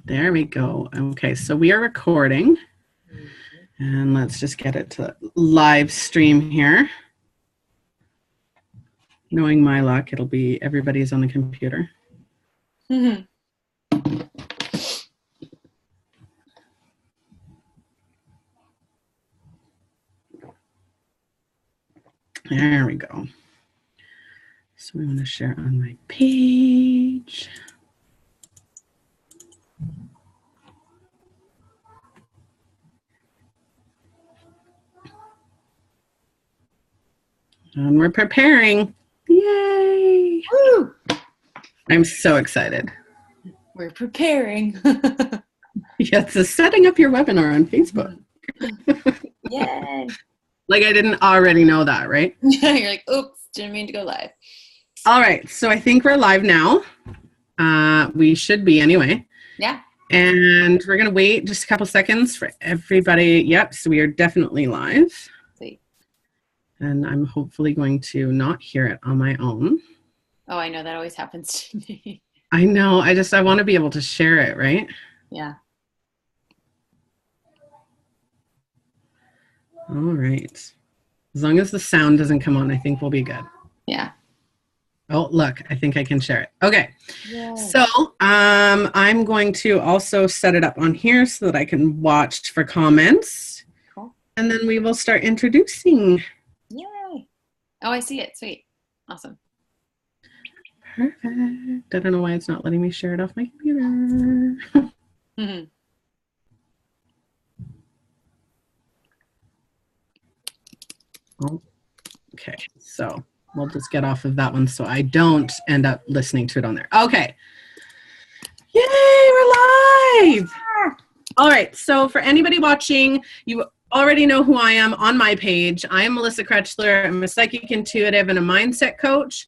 There we go. Okay, so we are recording. And let's just get it to live stream here. Knowing my luck, it'll be everybody's on the computer. Mm-hmm. There we go. So we want to share on my page. And we're preparing. Yay! Woo! I'm so excited. We're preparing. Yes, so setting up your webinar on Facebook. Yay! Like I didn't already know that, right? You're like, oops, didn't mean to go live. All right, so I think we're live now. We should be anyway. Yeah. And we're going to wait just a couple seconds for everybody. Yep, so we are definitely live. Sweet. And I'm hopefully going to not hear it on my own. Oh, I know that always happens to me. I know, I want to be able to share it, right? Yeah. All right. As long as the sound doesn't come on, I think we'll be good. Yeah. Oh, look, I think I can share it. Okay. Yay. So I'm going to also set it up on here so that I can watch for comments. Cool. And then we will start introducing. Yay. Oh, I see it. Sweet. Awesome. Perfect. I don't know why it's not letting me share it off my computer. Mm-hmm. Oh, okay, so we'll just get off of that one so I don't end up listening to it on there. Okay. Yay, we're live. All right, so for anybody watching, you already know who I am on my page. I am Melissa Kretschler. I'm a psychic intuitive and a mindset coach.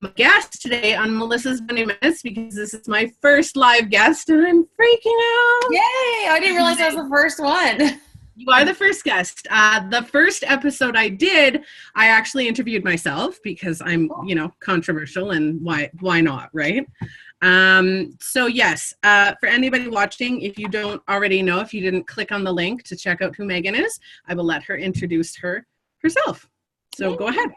My guest today on Melissa's Money Minutes, because this is my first live guest and I'm freaking out. Yay! I didn't realize I was the first one. You are the first guest. The first episode I did, I actually interviewed myself because I'm, controversial, and why not, right? So yes, for anybody watching, if you don't already know, if you didn't click on the link to check out who Megan is, I will let her introduce herself. So go ahead.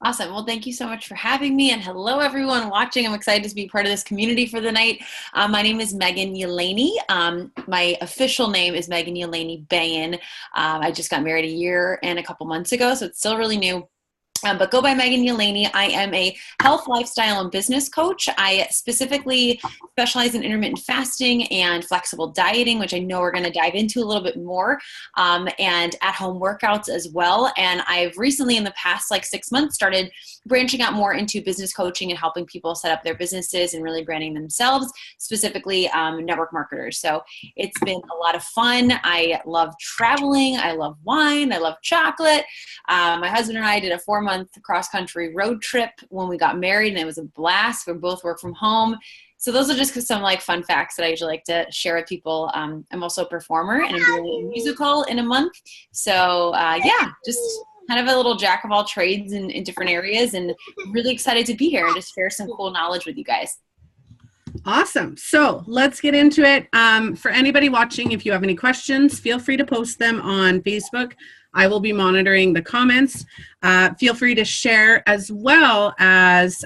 Awesome. Well, thank you so much for having me. And hello, everyone watching. I'm excited to be part of this community for the night. My name is Megan Yelaney. My official name is Megan Yelaney Bayan. I just got married a year and a couple months ago, so it's still really new. But go by Megan Yelaney. I am a health, lifestyle, and business coach. I specifically specialize in intermittent fasting and flexible dieting, which I know we're going to dive into a little bit more, and at-home workouts as well. And I've recently, in the past 6 months, started branching out more into business coaching and helping people set up their businesses and really branding themselves, specifically network marketers. So it's been a lot of fun. I love traveling. I love wine. I love chocolate. My husband and I did a 4-month cross-country road trip when we got married, and it was a blast. We both work from home. So those are just some fun facts that I usually like to share with people. I'm also a performer, and I'm doing a musical in a month. So just kind of a little jack of all trades in different areas, and really excited to be here and just share some cool knowledge with you guys. Awesome. So let's get into it. For anybody watching, if you have any questions, feel free to post them on Facebook. I will be monitoring the comments. Feel free to share as well as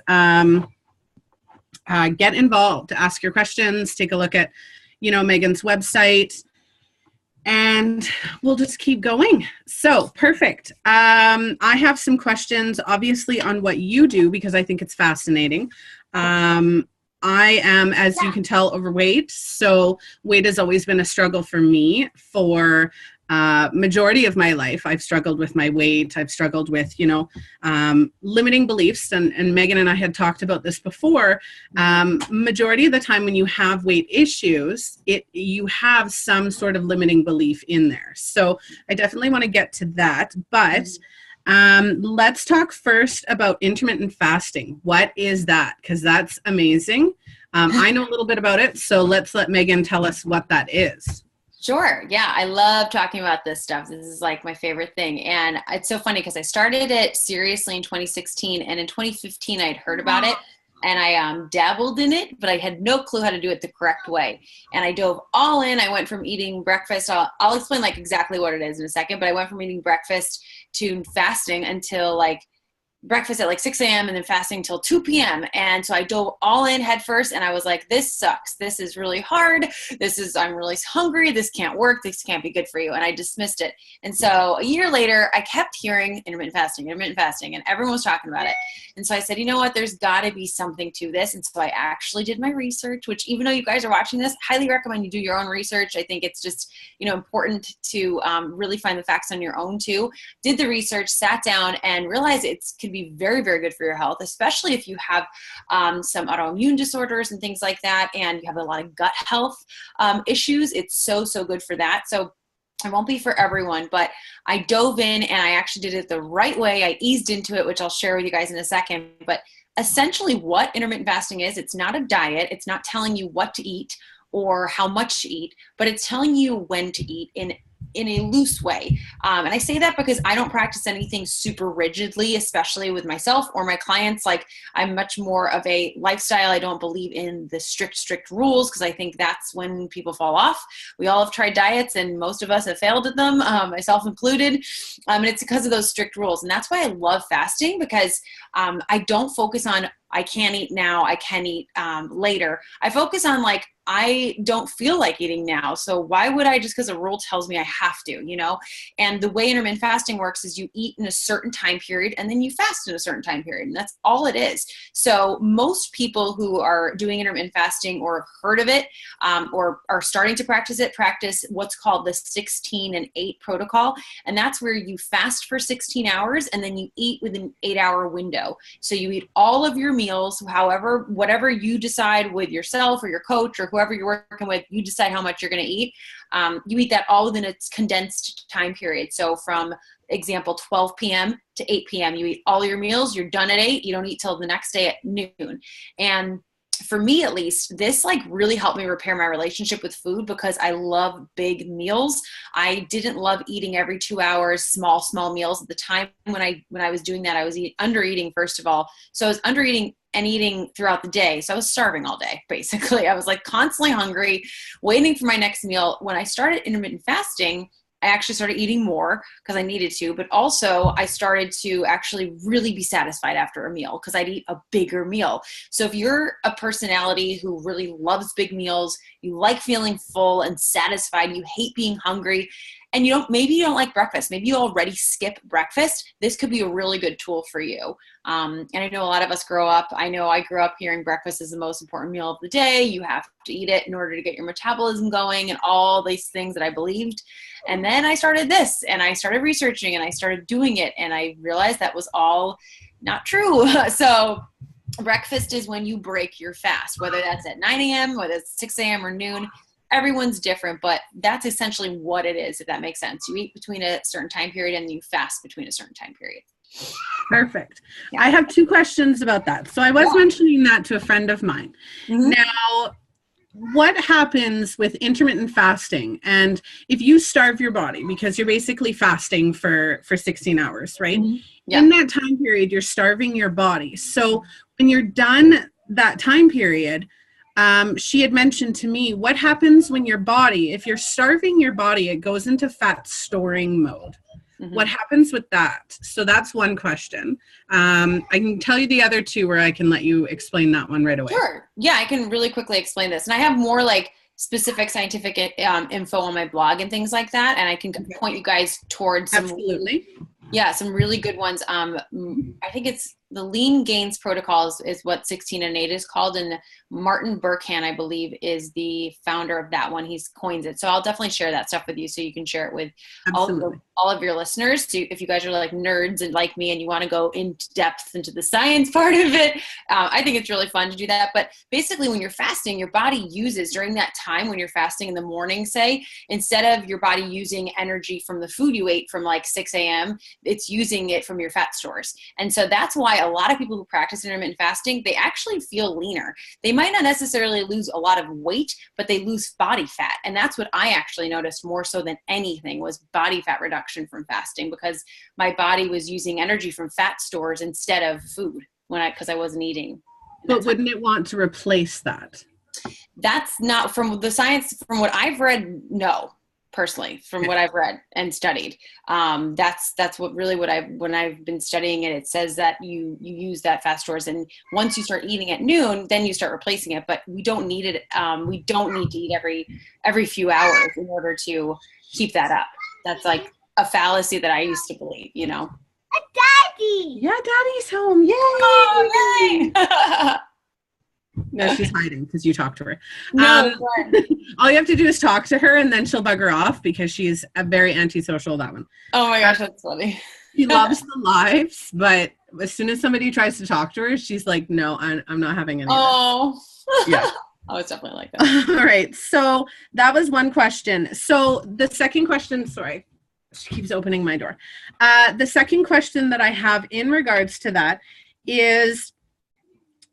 get involved, ask your questions, take a look at, Megan's website, and we'll just keep going. So perfect. I have some questions, obviously, on what you do, because I think it's fascinating. I am, as you can tell, overweight. So weight has always been a struggle for me for majority of my life. I've struggled with my weight. I've struggled with, limiting beliefs. And Megan and I had talked about this before. Majority of the time when you have weight issues, you have some sort of limiting belief in there. So I definitely want to get to that. But let's talk first about intermittent fasting. What is that? Because that's amazing. I know a little bit about it. So let's let Megan tell us what that is. Sure. Yeah. I love talking about this stuff. This is my favorite thing. And it's so funny because I started it seriously in 2016, and in 2015, I'd heard about it. and I dabbled in it, but I had no clue how to do it the correct way. And I dove all in. I went from eating breakfast. I'll explain like exactly what it is in a second, but I went from eating breakfast to fasting until like breakfast at like 6 a.m. and then fasting till 2 p.m. And so I dove all in head first, and I was like, this sucks. This is really hard. I'm really hungry. This can't work. This can't be good for you. And I dismissed it. And so a year later, I kept hearing intermittent fasting, and everyone was talking about it. And so I said, you know what, there's got to be something to this. And so I actually did my research, which even though you guys are watching this, highly recommend you do your own research. I think it's just, important to really find the facts on your own too. Did the research, sat down, and realized it could be very, very good for your health, especially if you have some autoimmune disorders and things like that, and you have a lot of gut health issues. It's so, so good for that. So it won't be for everyone, but I dove in and I actually did it the right way. I eased into it, which I'll share with you guys in a second. But essentially what intermittent fasting is, it's not a diet. It's not telling you what to eat or how much to eat, but it's telling you when to eat in a loose way. And I say that because I don't practice anything super rigidly, especially with myself or my clients. Like, I'm much more of a lifestyle. I don't believe in the strict rules, because I think that's when people fall off. We all have tried diets and most of us have failed at them, myself included. And it's because of those strict rules. And that's why I love fasting, because I don't focus on I can't eat now, I can eat later. I focus on like, I don't feel like eating now. So why would I, just because a rule tells me I have to, And the way intermittent fasting works is you eat in a certain time period and then you fast in a certain time period. And that's all it is. So most people who are doing intermittent fasting or have heard of it or are starting to practice it, practice what's called the 16 and 8 protocol. And that's where you fast for 16 hours and then you eat within an 8-hour window. So you eat all of your meals, whatever you decide with yourself or your coach or whoever you're working with, you decide how much you're going to eat. You eat that all within its condensed time period. So from example, 12 p.m. to 8 p.m., you eat all your meals, you're done at 8, you don't eat till the next day at noon. And for me, at least, this like really helped me repair my relationship with food, because I love big meals. I didn't love eating every 2 hours, small meals. At the time when I was doing that, I was under eating, first of all. So I was under eating and eating throughout the day. So I was starving all day, basically. I was like constantly hungry, waiting for my next meal. When I started intermittent fasting, I actually started eating more because I needed to, but also I started to actually really be satisfied after a meal, because I'd eat a bigger meal. So if you're a personality who really loves big meals, you like feeling full and satisfied, you hate being hungry, and maybe you don't like breakfast, maybe you already skip breakfast, this could be a really good tool for you. And I know a lot of us I know I grew up hearing breakfast is the most important meal of the day. You have to eat it in order to get your metabolism going and all these things that I believed. And then I started this and I started researching and I started doing it, and I realized that was all not true. So breakfast is when you break your fast, whether that's at 9 a.m., whether it's 6 a.m. or noon. Everyone's different, but that's essentially what it is, if that makes sense. You eat between a certain time period and you fast between a certain time period. Perfect. Yeah. I have 2 questions about that. So I was mentioning that to a friend of mine. Mm-hmm. Now, what happens with intermittent fasting? And if you starve your body, because you're basically fasting for 16 hours, right? Mm-hmm. Yeah. In that time period, you're starving your body. So when you're done that time period, she had mentioned to me, what happens when your body, if you're starving your body, it goes into fat storing mode. Mm-hmm. What happens with that? So that's one question. I can tell you the other 2 where I can let you explain that one right away. Sure. Yeah, I can really quickly explain this. And I have more like specific scientific info on my blog and things like that. And I can point you guys towards some really good ones. I think it's the lean gains protocols is what 16 and 8 is called. And Martin Burkhan, I believe, is the founder of that one. He's coins it. So I'll definitely share that stuff with you so you can share it with all of your listeners. So if you guys are like nerds and like me and you want to go in depth into the science part of it, I think it's really fun to do that. But basically when you're fasting, your body uses during that time when you're fasting in the morning, say, instead of your body using energy from the food you ate from like 6 a.m., it's using it from your fat stores. And so that's why a lot of people who practice intermittent fasting, they actually feel leaner. They might not necessarily lose a lot of weight, but they lose body fat. And that's what I actually noticed more so than anything was body fat reduction from fasting, because my body was using energy from fat stores instead of food because I wasn't eating. And But wouldn't it want to replace that? that's not from the science, from what I've read. No, personally, from what I've read and studied, that's what really when I've been studying it, it says that you use that fast stores, and once you start eating at noon, then you start replacing it. But we don't need it. We don't need to eat every few hours in order to keep that up. That's like a fallacy that I used to believe. Daddy! Yeah, Daddy's home. Yay! Oh, yay! No, she's hiding because you talk to her. No, all you have to do is talk to her, and then she'll bugger off because she's a very antisocial, that one. Oh my gosh, that's funny. She loves the lives, but as soon as somebody tries to talk to her, she's like, no, I'm not having any of this. Yeah. Oh, it's definitely like that. All right. So that was one question. So the second question, sorry, she keeps opening my door. The second question that I have in regards to that is,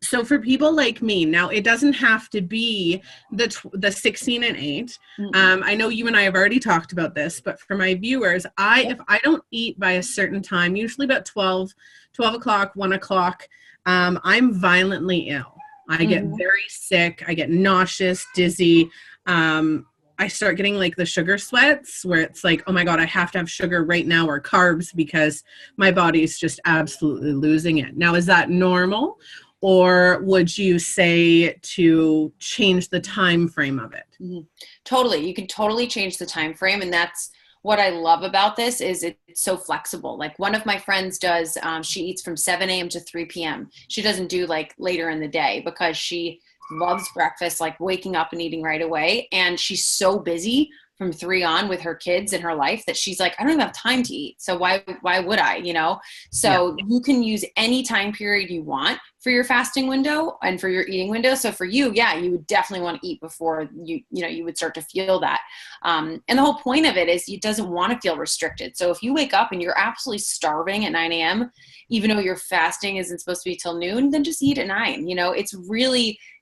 so for people like me, now it doesn't have to be the 16 and 8. Mm-hmm. I know you and I have already talked about this, but for my viewers, if I don't eat by a certain time, usually about 12 o'clock, 1 o'clock, I'm violently ill. I get very sick. I get nauseous, dizzy. I start getting like the sugar sweats where it's like, oh my God, I have to have sugar right now or carbs because my body is just absolutely losing it. Now, is that normal? Or would you say to change the time frame of it? Mm-hmm. Totally. You can totally change the time frame. And that's what I love about this is it's so flexible. Like one of my friends does, she eats from 7 a.m. to 3 p.m. She doesn't do like later in the day because she loves breakfast, like waking up and eating right away. And she's so busy from 3 on with her kids in her life that she's like, I don't even have time to eat. So why would I, So you can use any time period you want for your fasting window and for your eating window. So for you, you would definitely want to eat before you would start to feel that. And the whole point of it is it doesn't want to feel restricted. So if you wake up and you're absolutely starving at 9 a.m., even though your fasting isn't supposed to be till noon, then just eat at 9.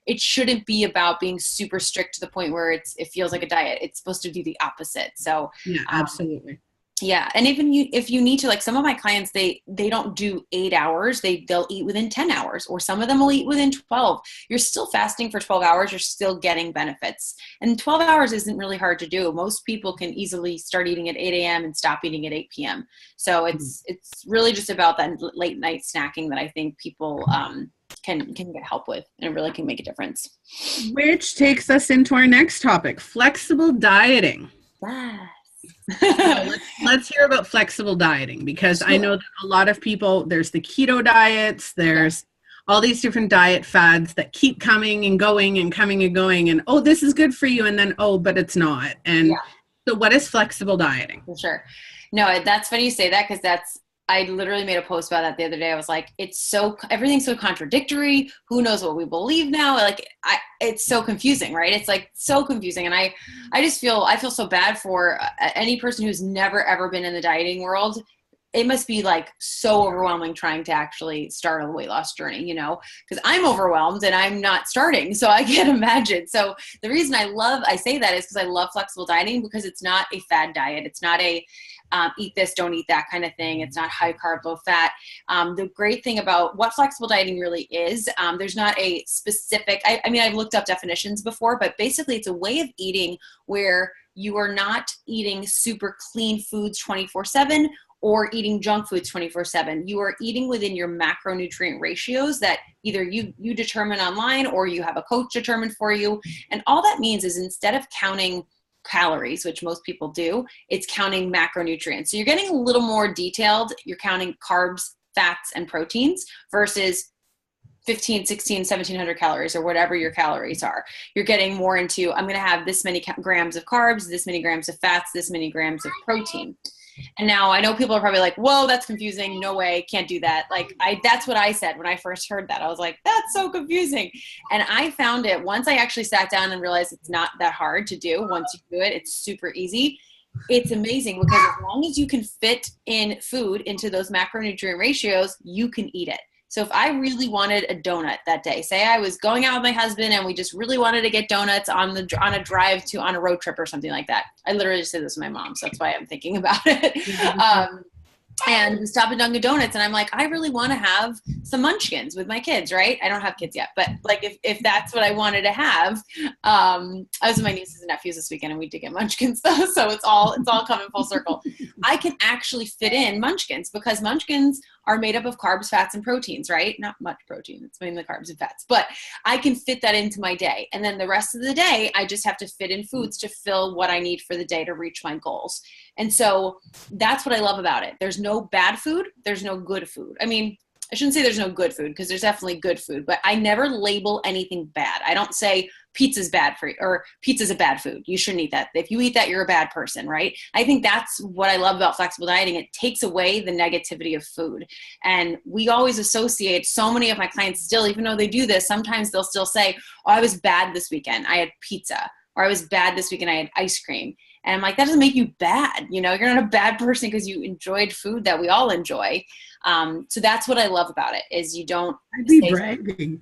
It shouldn't be about being super strict to the point where it feels like a diet. It's supposed to do the opposite. So yeah, absolutely. Yeah. And even if you need to, like some of my clients, they don't do 8 hours. They'll eat within 10 hours, or some of them will eat within 12. You're still fasting for 12 hours. You're still getting benefits. And 12 hours isn't really hard to do. Most people can easily start eating at 8 a.m. and stop eating at 8 p.m. So it's really just about that late night snacking that I think people, can get help with, and it really can make a difference. Which takes us into our next topic, flexible dieting. Yes. So let's hear about flexible dieting, because I know that a lot of people, there's the keto diets, there's all these different diet fads that keep coming and going and coming and going, and oh, this is good for you, and then but it's not. And so what is flexible dieting? For sure. No, that's funny you say that, because I literally made a post about that the other day. I was like, everything's so contradictory. Who knows what we believe now? Like, it's so confusing, right? It's like so confusing. And I feel so bad for any person who's never, ever been in the dieting world. It must be like so overwhelming trying to actually start a weight loss journey, because I'm overwhelmed and I'm not starting. So I can't imagine. So the reason I say that is because I love flexible dieting, because it's not a fad diet. It's not a eat this, don't eat that kind of thing. It's not high carb, low fat. The great thing about what flexible dieting really is, there's not a specific, I've looked up definitions before, but basically it's a way of eating where you are not eating super clean foods 24/7 or eating junk foods 24/7. You are eating within your macronutrient ratios that either you determine online or you have a coach determine for you. And all that means is, instead of counting calories, which most people do, it's counting macronutrients. So you're getting a little more detailed. You're counting carbs, fats, and proteins versus 15, 16, 1700 calories or whatever your calories are. You're getting more into, I'm going to have this many grams of carbs, this many grams of fats, this many grams of protein. And now I know people are probably like, whoa, that's confusing. No way. Can't do that. Like that's what I said when I first heard that. I was like, that's so confusing. And I found it once I actually sat down and realized it's not that hard to do. Once you do it, it's super easy. It's amazing, because as long as you can fit in food into those macronutrient ratios, you can eat it. So if I really wanted a donut that day, say I was going out with my husband and we just really wanted to get donuts on a drive on a road trip or something like that. I literally just did this with my mom, so that's why I'm thinking about it. And we stopped at Dunkin' Donuts, and I'm like, I really want to have some munchkins with my kids, right? I don't have kids yet, but like if that's what I wanted to have, I was with my nieces and nephews this weekend, and we did get munchkins though, so it's all coming full circle. I can actually fit in munchkins because munchkins are made up of carbs, fats, and proteins, right? Not much protein, it's mainly carbs and fats, but I can fit that into my day. And then the rest of the day, I just have to fit in foods to fill what I need for the day to reach my goals. And so that's what I love about it. There's no bad food. There's no good food. I mean, I shouldn't say there's no good food because there's definitely good food, but I never label anything bad. I don't say pizza's bad for you or pizza's a bad food. You shouldn't eat that. If you eat that, you're a bad person, right? I think that's what I love about flexible dieting. It takes away the negativity of food. And we always associate, so many of my clients still, even though they do this, sometimes they'll still say, oh, I was bad this weekend. I had pizza. Or I was bad this weekend. I had ice cream. And I'm like, that doesn't make you bad. You know, you're not a bad person because you enjoyed food that we all enjoy. So that's what I love about it is you don't. I'd be bragging.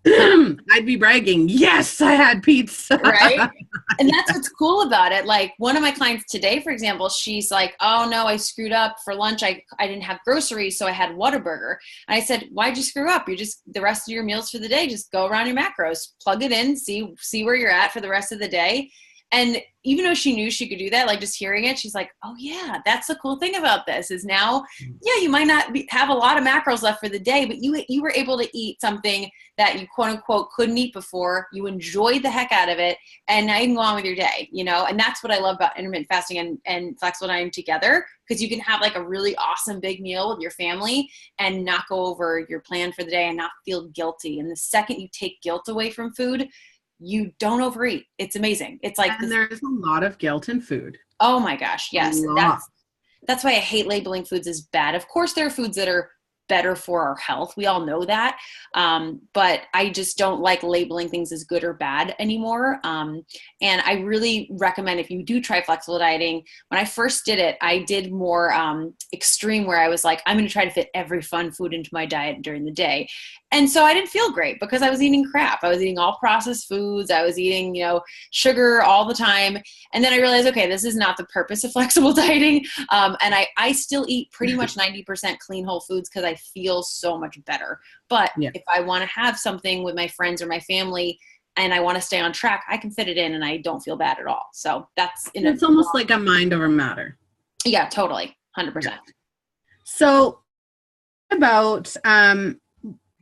I'd be bragging. Yes, I had pizza. Right. And that's what's cool about it. Like one of my clients today, for example, she's like, oh no, I screwed up for lunch. I didn't have groceries. So I had Whataburger. And I said, why'd you screw up? You just, the rest of your meals for the day, just go around your macros, plug it in, see where you're at for the rest of the day. And even though she knew she could do that, like just hearing it, she's like, oh yeah, that's the cool thing about this is now, yeah, you might not have a lot of macros left for the day, but you were able to eat something that you quote unquote couldn't eat before. You enjoyed the heck out of it. And now you can go on with your day, you know? And that's what I love about intermittent fasting and flexible dieting together, because you can have like a really awesome big meal with your family and not go over your plan for the day and not feel guilty. And the second you take guilt away from food, you don't overeat. It's amazing. It's like, and there is a lot of guilt in food. Oh my gosh. Yes. That's why I hate labeling foods as bad. Of course, there are foods that are better for our health. We all know that. But I just don't like labeling things as good or bad anymore. And I really recommend if you do try flexible dieting, when I first did it, I did more extreme where I was like, I'm going to try to fit every fun food into my diet during the day. And so I didn't feel great because I was eating crap. I was eating all processed foods. I was eating, sugar all the time. And then I realized, okay, this is not the purpose of flexible dieting. And I still eat pretty much 90% clean whole foods because I feel so much better. But if I want to have something with my friends or my family and I want to stay on track, I can fit it in and I don't feel bad at all. So it's almost like a mind over matter. Yeah, totally. 100%. Yeah. So about,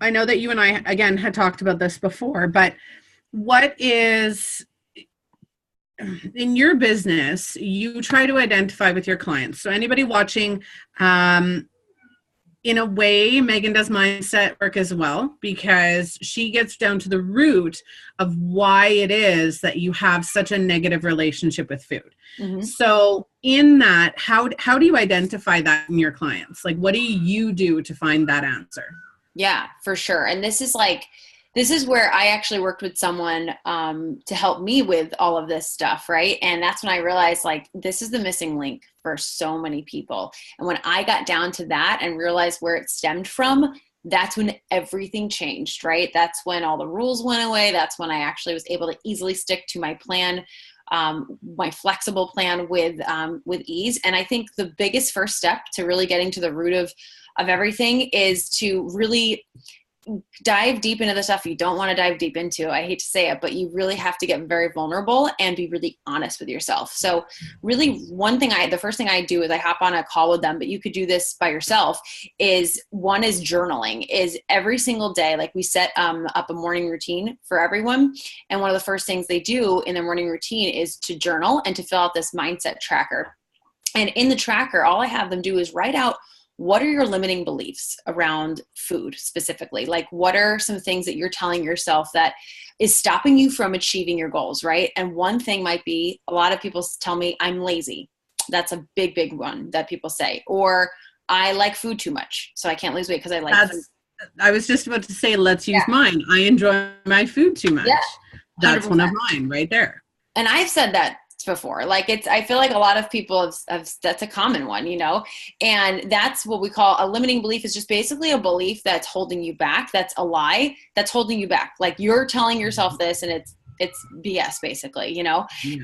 I know that you and I, again, had talked about this before, but what is, in your business, you try to identify with your clients. So anybody watching, in a way, Megan does mindset work as well, because she gets down to the root of why it is that you have such a negative relationship with food. Mm-hmm. So in that, how do you identify that in your clients? Like, what do you do to find that answer? Yeah, for sure. And this is where I actually worked with someone to help me with all of this stuff, right? And that's when I realized, like, this is the missing link for so many people. And when I got down to that and realized where it stemmed from, that's when everything changed, right? That's when all the rules went away. That's when I actually was able to easily stick to my plan, my flexible plan with ease. And I think the biggest first step to really getting to the root of everything is to really dive deep into the stuff you don't want to dive deep into. I hate to say it, but you really have to get very vulnerable and be really honest with yourself. So really the first thing I do is I hop on a call with them, but you could do this by yourself, is journaling. Is every single day, like we set up a morning routine for everyone. And one of the first things they do in their morning routine is to journal and to fill out this mindset tracker. And in the tracker, all I have them do is write out, what are your limiting beliefs around food specifically? Like, what are some things that you're telling yourself that is stopping you from achieving your goals, right? And one thing might be, a lot of people tell me I'm lazy. That's a big, big one that people say. Or I like food too much, so I can't lose weight because I like food. I was just about to say, let's use mine. I enjoy my food too much. Yeah, that's one of mine right there. And I've said that before. Like, I feel like a lot of people have that's a common one, and that's what we call a limiting belief, is just basically a belief that's holding you back. That's a lie that's holding you back. Like, you're telling yourself this and it's BS basically,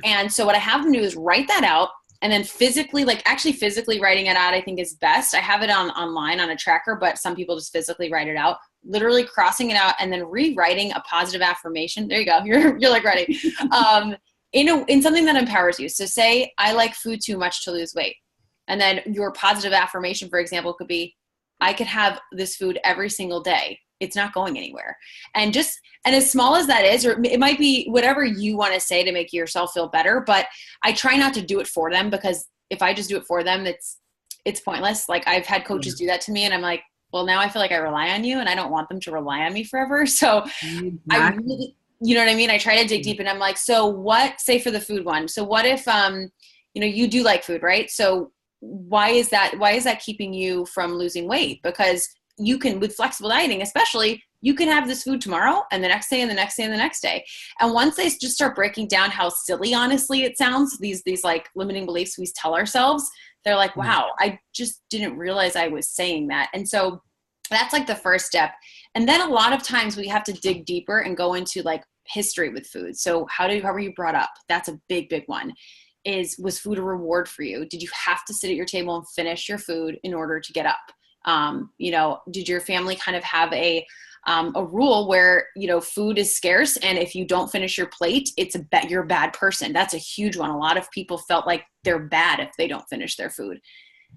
And so what I have them do is write that out, And then physically, like actually physically writing it out, I think is best. I have it online on a tracker, but some people just physically write it out, literally crossing it out and then rewriting a positive affirmation. There you go. You're like ready. In something that empowers you. So say I like food too much to lose weight. And then your positive affirmation, for example, could be, I could have this food every single day. It's not going anywhere. And as small as that is, or it might be whatever you want to say to make yourself feel better, but I try not to do it for them, because if I just do it for them, it's pointless. Like I've had coaches do that to me and I'm like, well, now I feel like I rely on you and I don't want them to rely on me forever. So I really, you know what I mean? I try to dig deep and I'm like, so what, say for the food one. So what if, you do like food, right? So why is that keeping you from losing weight? Because you can, with flexible dieting, especially, you can have this food tomorrow and the next day and the next day and the next day. And once they just start breaking down how silly, honestly, it sounds, these like limiting beliefs we tell ourselves, they're like, wow, I just didn't realize I was saying that. And so that's like the first step. And then a lot of times we have to dig deeper and go into like history with food. So how were you brought up? That's a big, big one. Was food a reward for you? Did you have to sit at your table and finish your food in order to get up? Did your family kind of have a rule where, food is scarce, and if you don't finish your plate, you're a bad person? That's a huge one. A lot of people felt like they're bad if they don't finish their food.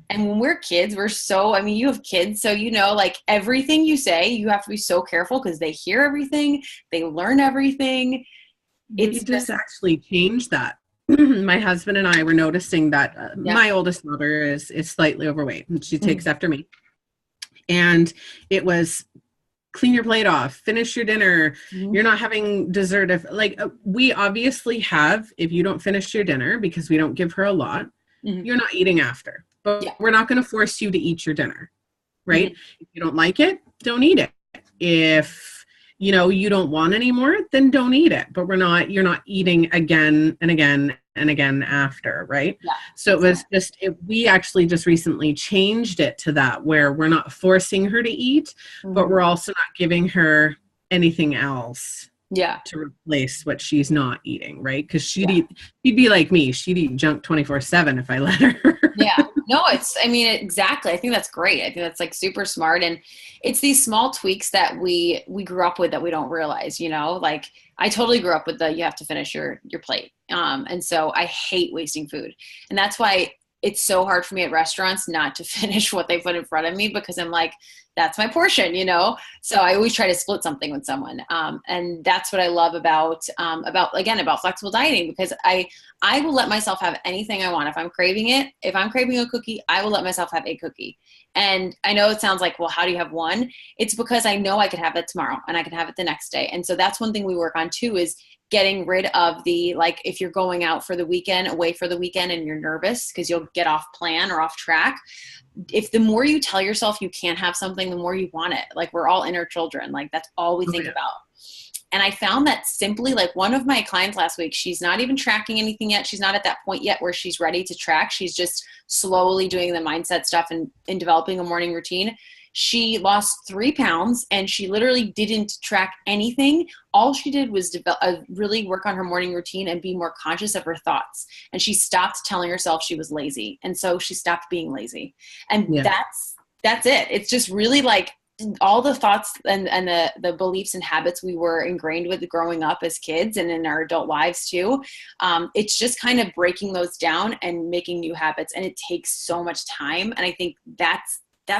And when we're kids, you have kids, so like everything you say, you have to be so careful because they hear everything, they learn everything. It's just actually changed that. My husband and I were noticing that my oldest daughter is slightly overweight, and she takes after me. And it was clean your plate off, finish your dinner. You're not having dessert. We obviously have, if you don't finish your dinner, because we don't give her a lot, you're not eating after. But we're not going to force you to eat your dinner, right? If you don't like it, don't eat it. If you don't want any more, then don't eat it. But you're not eating again and again and again after, right? Yeah. So it was we actually just recently changed it to that, where we're not forcing her to eat, but we're also not giving her anything else to replace what she's not eating, right? Because she'd be like me. She'd eat junk 24/7 if I let her. Yeah. No, exactly. I think that's great. I think that's like super smart. And it's these small tweaks that we grew up with that we don't realize, like I totally grew up with you have to finish your plate. And so I hate wasting food. And that's why it's so hard for me at restaurants not to finish what they put in front of me, because I'm like, that's my portion, So I always try to split something with someone. And that's what I love about flexible dieting, because I will let myself have anything I want. If I'm craving a cookie, I will let myself have a cookie. And I know it sounds like, well, how do you have one? It's because I know I could have it tomorrow and I can have it the next day. And so that's one thing we work on too, is getting rid of if you're going out for the weekend, away for the weekend, and you're nervous because you'll get off plan or off track. If the more you tell yourself you can't have something, the more you want it. Like we're all inner children. Like that's all we think about. And I found that simply, like one of my clients last week, she's not even tracking anything yet. She's not at that point yet where she's ready to track. She's just slowly doing the mindset stuff and developing a morning routine. She lost 3 pounds and she literally didn't track anything. All she did was really work on her morning routine and be more conscious of her thoughts. And she stopped telling herself she was lazy. And so she stopped being lazy. And that's it. It's just really like all the thoughts and the beliefs and habits we were ingrained with growing up as kids and in our adult lives too. It's just kind of breaking those down and making new habits. And it takes so much time. And I think that's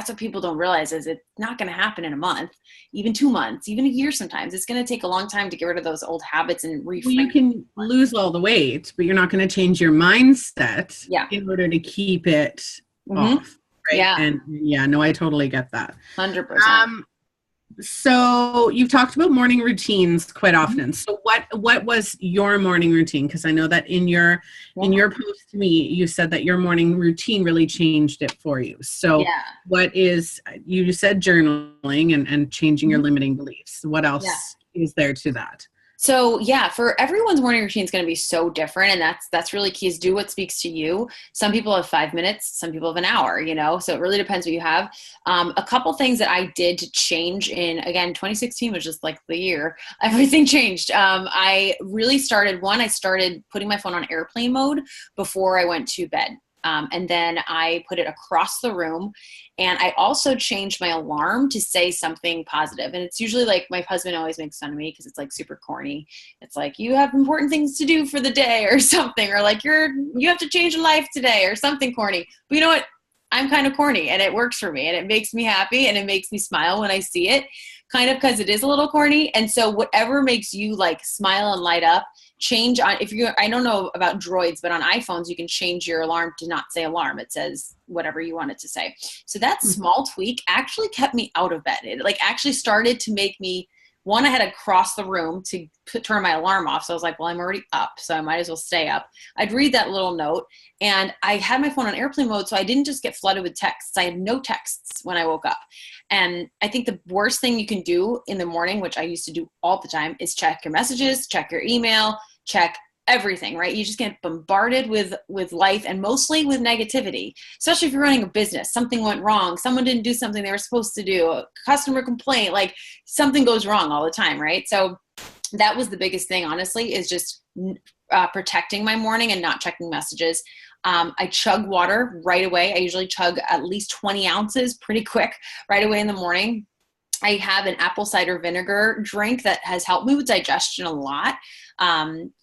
what people don't realize is it's not going to happen in a month, even 2 months, even a year. Sometimes it's going to take a long time to get rid of those old habits and reframe. Well, you can lose all the weight, but you're not going to change your mindset in order to keep it off. Right? Yeah. And I totally get that. 100%. So you've talked about morning routines quite often. So what was your morning routine? Because I know that in your post to me, you said that your morning routine really changed it for you. So you said journaling and changing your limiting beliefs. What else is there to that? So yeah, for everyone's morning routine is going to be so different. And that's really key, is do what speaks to you. Some people have 5 minutes, some people have an hour, so it really depends what you have. A couple things that I did to change again, 2016 was just like the year everything changed. I really started putting my phone on airplane mode before I went to bed. And then I put it across the room, and I also changed my alarm to say something positive. And it's usually like, my husband always makes fun of me because it's like super corny. It's like, you have important things to do for the day or something, or like you have to change your life today or something corny. But you know what? I'm kind of corny, and it works for me, and it makes me happy, and it makes me smile when I see it, kind of, because it is a little corny. And so whatever makes you like smile and light up, change on, I don't know about Droids, but on iPhones, you can change your alarm to not say alarm. It says whatever you want it to say. So that small tweak actually kept me out of bed. It like actually started to make me, I had to cross the room to turn my alarm off. So I was like, well, I'm already up, so I might as well stay up. I'd read that little note, and I had my phone on airplane mode, so I didn't just get flooded with texts. I had no texts when I woke up. And I think the worst thing you can do in the morning, which I used to do all the time, is check your messages, check your email, check everything, right? You just get bombarded with life, and mostly with negativity, especially if you're running a business. Something went wrong. Someone didn't do something they were supposed to do. A customer complaint, like something goes wrong all the time, right? So that was the biggest thing, honestly, is just protecting my morning and not checking messages. I chug water right away. I usually chug at least 20 ounces pretty quick right away in the morning. I have an apple cider vinegar drink that has helped me with digestion a lot.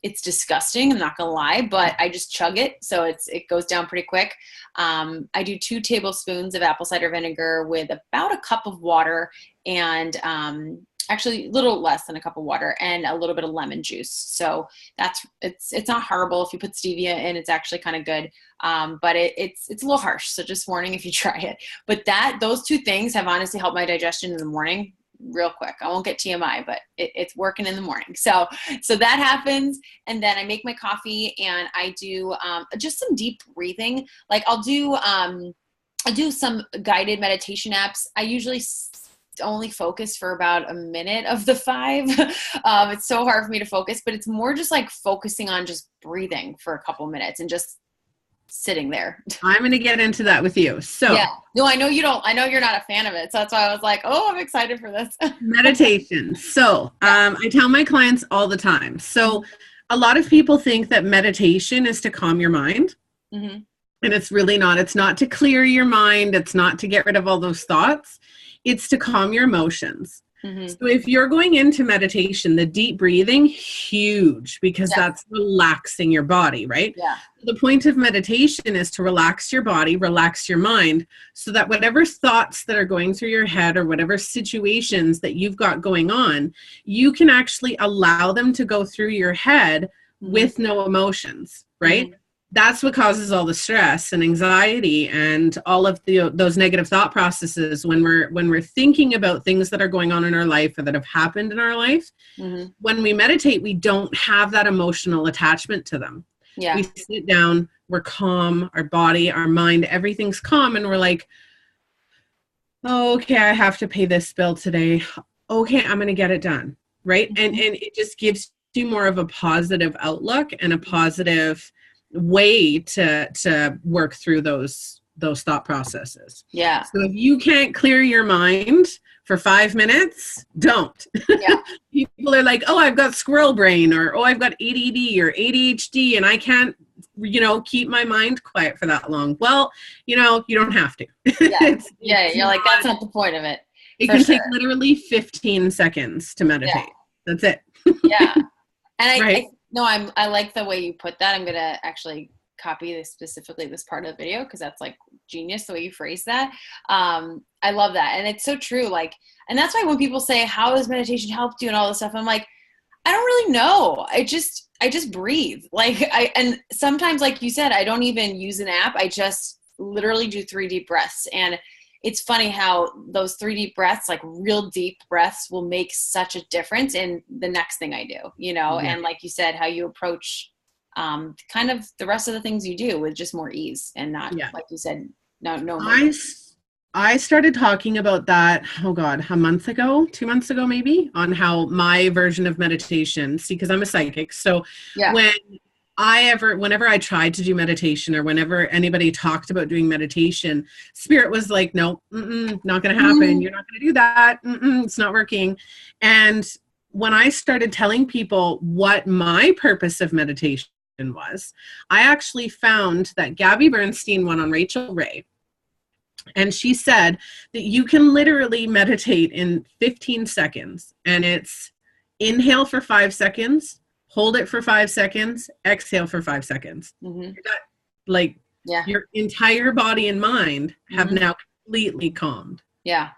It's disgusting, I'm not gonna lie, but I just chug it, so it goes down pretty quick. I do 2 tablespoons of apple cider vinegar with about a cup of water, and actually a little less than a cup of water, and a little bit of lemon juice. So it's not horrible. If you put stevia in, it's actually kind of good. But it's a little harsh. So just warning if you try it. But those 2 things have honestly helped my digestion in the morning real quick. I won't get TMI, but it's working in the morning. So that happens. And then I make my coffee, and I do just some deep breathing. Like I do some guided meditation apps. I usually only focus for about a minute of the 5. It's so hard for me to focus, but it's more just like focusing on just breathing for a couple minutes and just sitting there. I'm going to get into that with you. So yeah, no, I know you don't. I know you're not a fan of it. So that's why I was like, oh, I'm excited for this. meditation. So I tell my clients all the time. So a lot of people think that meditation is to calm your mind. Mm-hmm. And it's really not. It's not to clear your mind. It's not to get rid of all those thoughts. It's to calm your emotions. Mm-hmm. So if you're going into meditation, the deep breathing, huge, because that's relaxing your body, right? Yeah. The point of meditation is to relax your body, relax your mind, so that whatever thoughts that are going through your head or whatever situations that you've got going on, you can actually allow them to go through your head with no emotions, right? Mm-hmm. That's what causes all the stress and anxiety and all of those negative thought processes when we're thinking about things that are going on in our life or that have happened in our life. Mm-hmm. When we meditate, we don't have that emotional attachment to them. Yeah. We sit down, we're calm, our body, our mind, everything's calm, and we're like, oh, okay, I have to pay this bill today. Okay, I'm going to get it done, right? Mm-hmm. And it just gives you more of a positive outlook and a positive way to work through those thought processes. Yeah. So if you can't clear your mind for 5 minutes, don't. Yeah. People are like, oh, I've got squirrel brain, or oh, I've got ADD or ADHD, and I can't, keep my mind quiet for that long. Well, you don't have to. Yeah. You're like, that's not the point of it. It can take literally 15 seconds to meditate. Yeah. That's it. Yeah. And right? I like the way you put that. I'm going to actually copy this, specifically this part of the video, because that's like genius the way you phrase that. I love that. And it's so true. Like, and that's why when people say, how has meditation helped you and all this stuff, I'm like, I don't really know. I just breathe. Like and sometimes, like you said, I don't even use an app. I just literally do 3 deep breaths. And it's funny how those 3 deep breaths, like real deep breaths, will make such a difference in the next thing I do, Yeah. And like you said, how you approach kind of the rest of the things you do with just more ease and not, like you said, no. I started talking about that, oh God, a month ago, 2 months ago, maybe, on how my version of meditation, see, because I'm a psychic. So Yeah. when whenever I tried to do meditation or whenever anybody talked about doing meditation, spirit was like, no, not going to happen. Mhm. You're not going to do that. It's not working. And when I started telling people what my purpose of meditation was, I actually found that Gabby Bernstein went on Rachel Ray, and she said that you can literally meditate in 15 seconds, and it's inhale for 5 seconds, hold it for 5 seconds, exhale for 5 seconds. Mhm. Like Yeah. your entire body and mind have Mhm. now completely calmed, Yeah.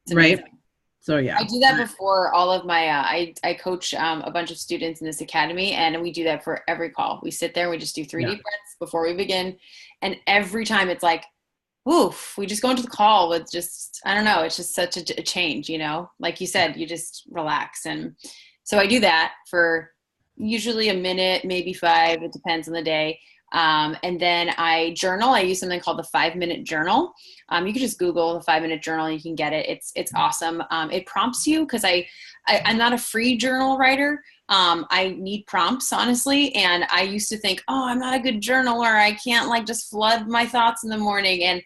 It's right? amazing. So yeah. I do that before all of my, I coach a bunch of students in this academy, and we do that for every call. We sit there and we just do three Yeah. deep breaths before we begin. And every time it's like, oof, we just go into the call with just, I don't know, it's just such a change, you know, like you said, you just relax. And so I do that for usually a minute, maybe 5, it depends on the day. And then I journal. I use something called the 5-minute journal. You can just Google the 5-minute journal. You can get it. It's awesome. It prompts you because I'm not a free journal writer. I need prompts, honestly. And I used to think, oh, I'm not a good journaler. I can't like just flood my thoughts in the morning. And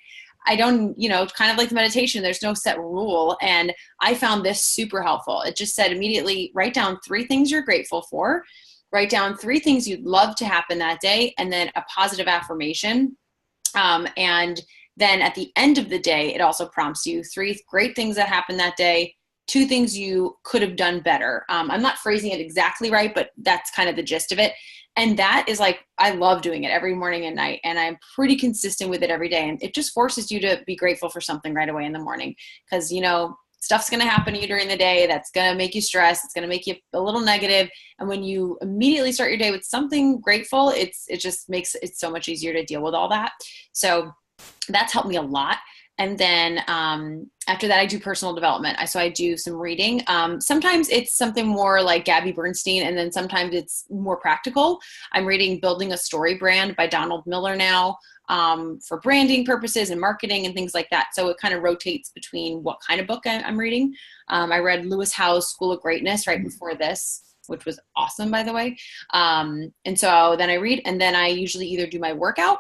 I don't, kind of like the meditation, there's no set rule. And I found this super helpful. It just said immediately write down 3 things you're grateful for, write down 3 things you'd love to happen that day, and then a positive affirmation. And then at the end of the day, it also prompts you 3 great things that happened that day, 2 things you could have done better. I'm not phrasing it exactly right, but that's kind of the gist of it. And that is like, I love doing it every morning and night. And I'm pretty consistent with it every day. And it just forces you to be grateful for something right away in the morning. Because, stuff's going to happen to you during the day that's going to make you stress. It's going to make you a little negative. And when you immediately start your day with something grateful, it just makes it so much easier to deal with all that. So that's helped me a lot. And then after that, I do personal development. So I do some reading. Sometimes it's something more like Gabby Bernstein, and then sometimes it's more practical. I'm reading Building a Story Brand by Donald Miller now, for branding purposes and marketing and things like that. So it kind of rotates between what kind of book I'm reading. I read Lewis Howes' School of Greatness right before this, which was awesome, by the way. And so then I read, and then I usually either do my workout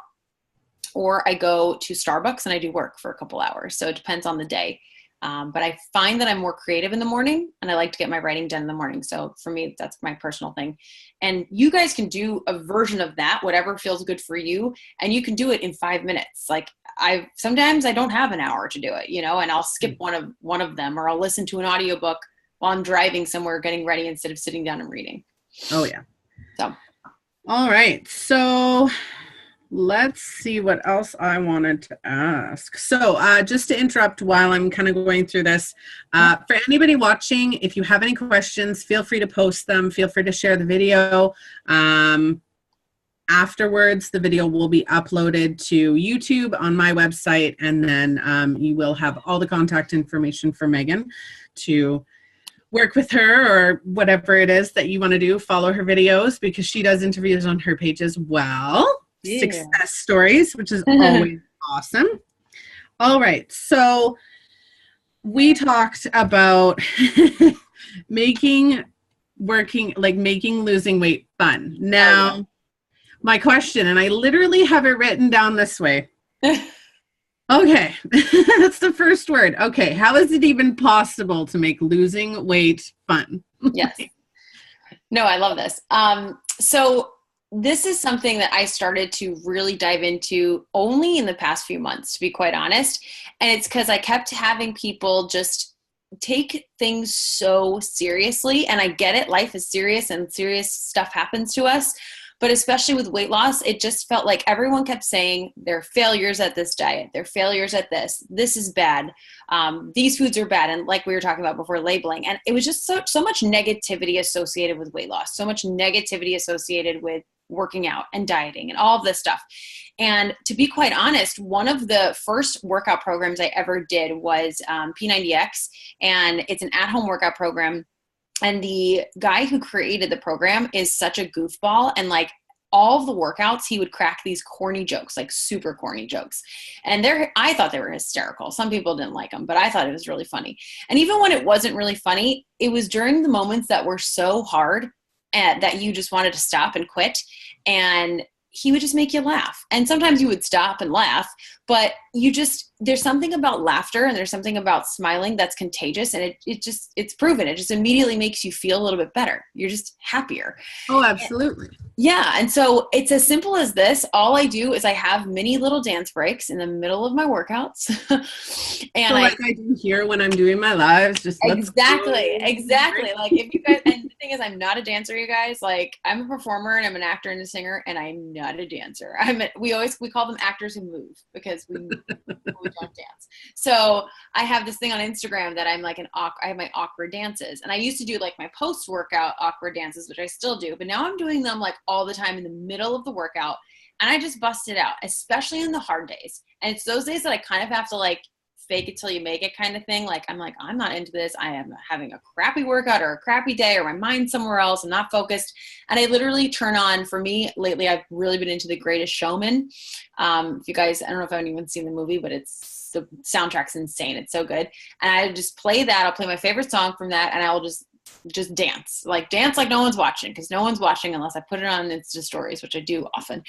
or I go to Starbucks and I do work for a couple hours. So it depends on the day. But I find that I'm more creative in the morning, and I like to get my writing done in the morning. So for me, that's my personal thing. And you guys can do a version of that, whatever feels good for you. And you can do it in 5 minutes. Like sometimes I don't have an hour to do it, and I'll skip one of them, or I'll listen to an audiobook while I'm driving somewhere getting ready instead of sitting down and reading. Oh yeah. So. All right. So let's see what else I wanted to ask. So just to interrupt while I'm kind of going through this, for anybody watching, if you have any questions, feel free to post them. Feel free to share the video. Afterwards, the video will be uploaded to YouTube on my website, and then you will have all the contact information for Megan to work with her or whatever it is that you want to do. Follow her videos because she does interviews on her page as well. Yeah. Success stories, which is always awesome. All right. So we talked about making losing weight fun. Now, my question, and I literally have it written down this way. Okay. That's the first word. Okay. How is it even possible to make losing weight fun? Yes. No, I love this. So this is something that I started to really dive into only in the past few months, to be quite honest. And it's because I kept having people just take things so seriously. And I get it. Life is serious and serious stuff happens to us. But especially with weight loss, it just felt like everyone kept saying they're failures at this diet. They're failures at this. This is bad. These foods are bad. And like we were talking about before, labeling. And it was just so much negativity associated with weight loss, so much negativity associated with working out and dieting and all of this stuff. And to be quite honest, one of the first workout programs I ever did was P90X. And it's an at-home workout program. And the guy who created the program is such a goofball. And like, all of the workouts, he would crack these corny jokes, like super corny jokes. And I thought they were hysterical. Some people didn't like them, but I thought it was really funny. And even when it wasn't really funny, it was during the moments that were so hard that you just wanted to stop and quit. And he would just make you laugh. And sometimes you would stop and laugh, but there's something about laughter and there's something about smiling that's contagious. And it's proven. It just immediately makes you feel a little bit better. You're just happier. Oh, absolutely. Yeah. And so it's as simple as this. All I do is I have mini little dance breaks in the middle of my workouts. And so like I do here when I'm doing my lives, just exactly. Like if you guys, and the thing is, I'm not a dancer, you guys. Like I'm a performer and I'm an actor and a singer, and I'm not a dancer. We call them actors who move because we don't dance. So I have this thing on Instagram that I'm like I have my awkward dances, and I used to do like my post workout awkward dances, which I still do, but now I'm doing them like all the time in the middle of the workout, and I just bust it out, especially in the hard days. And it's those days that I kind of have to like fake it till you make it kind of thing. Like I'm not into this. I am having a crappy workout or a crappy day, or my mind's somewhere else. I'm not focused. And I literally turn on, for me lately, I've really been into The Greatest Showman. If you guys, I don't know if anyone's seen the movie, but the soundtrack's insane. It's so good. And I just play that. I'll play my favorite song from that, and I will just dance like no one's watching, because no one's watching unless I put it on Insta stories, which I do often.